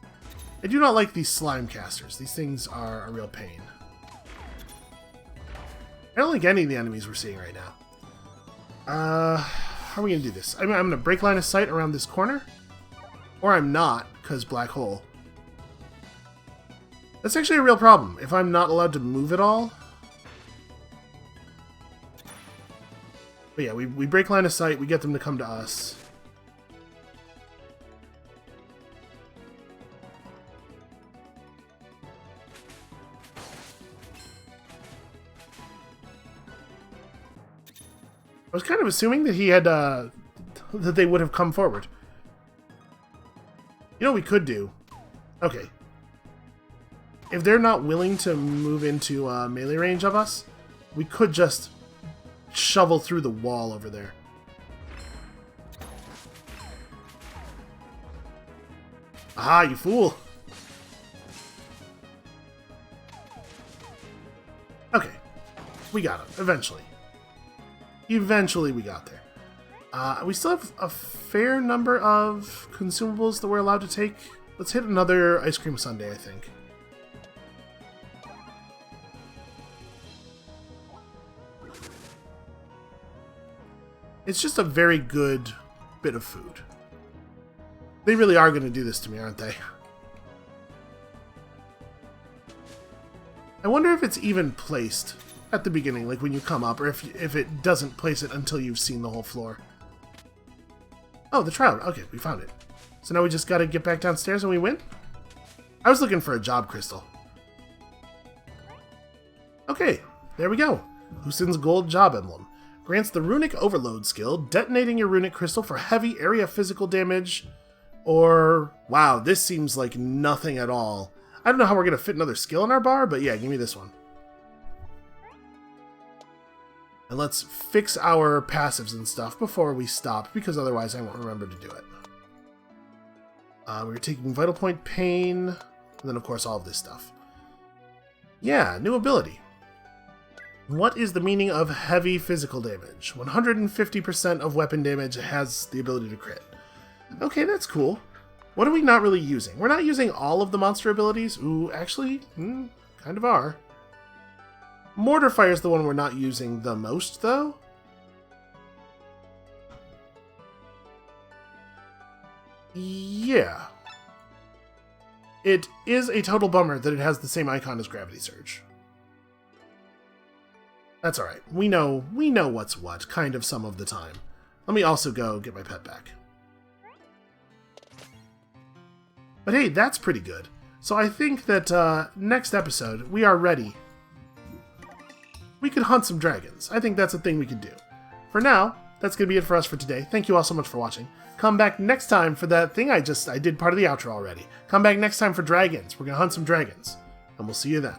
A: I do not like these slime casters. These things are a real pain. I don't like any of the enemies we're seeing right now. How are we going to do this? I'm going to break line of sight around this corner. Or I'm not, because black hole. That's actually a real problem, if I'm not allowed to move at all. But yeah, we break line of sight, we get them to come to us. I was kind of assuming that he had, that they would have come forward. You know what we could do? Okay. If they're not willing to move into melee range of us, we could just shovel through the wall over there. Aha, you fool! Okay. We got him, eventually. Eventually we got there. We still have a fair number of consumables that we're allowed to take. Let's hit another ice cream sundae, I think. It's just a very good bit of food. They really are going to do this to me, aren't they? I wonder if it's even placed at the beginning, like when you come up, or if it doesn't place it until you've seen the whole floor. Oh, the trout. Okay, we found it. So now we just gotta get back downstairs and we win? I was looking for a job crystal. Okay, there we go. Husin's gold job emblem. Grants the runic overload skill, detonating your runic crystal for heavy area physical damage, or... Wow, this seems like nothing at all. I don't know how we're gonna fit another skill in our bar, but yeah, give me this one. And let's fix our passives and stuff before we stop, because otherwise I won't remember to do it. We're taking Vital Point Pain, and then of course all of this stuff. Yeah, new ability. What is the meaning of heavy physical damage? 150% of weapon damage has the ability to crit. Okay, that's cool. What are we not really using? We're not using all of the monster abilities. Ooh, actually, kind of are. Mortar Fire is the one we're not using the most, though. Yeah. It is a total bummer that it has the same icon as Gravity Surge. That's alright. We know what's what, kind of some of the time. Let me also go get my pet back. But hey, that's pretty good. So I think that next episode, we are ready. We could hunt some dragons. I think that's a thing we could do. For now, that's going to be it for us for today. Thank you all so much for watching. Come back next time for that thing I did part of the outro already. Come back next time for dragons. We're going to hunt some dragons. And we'll see you then.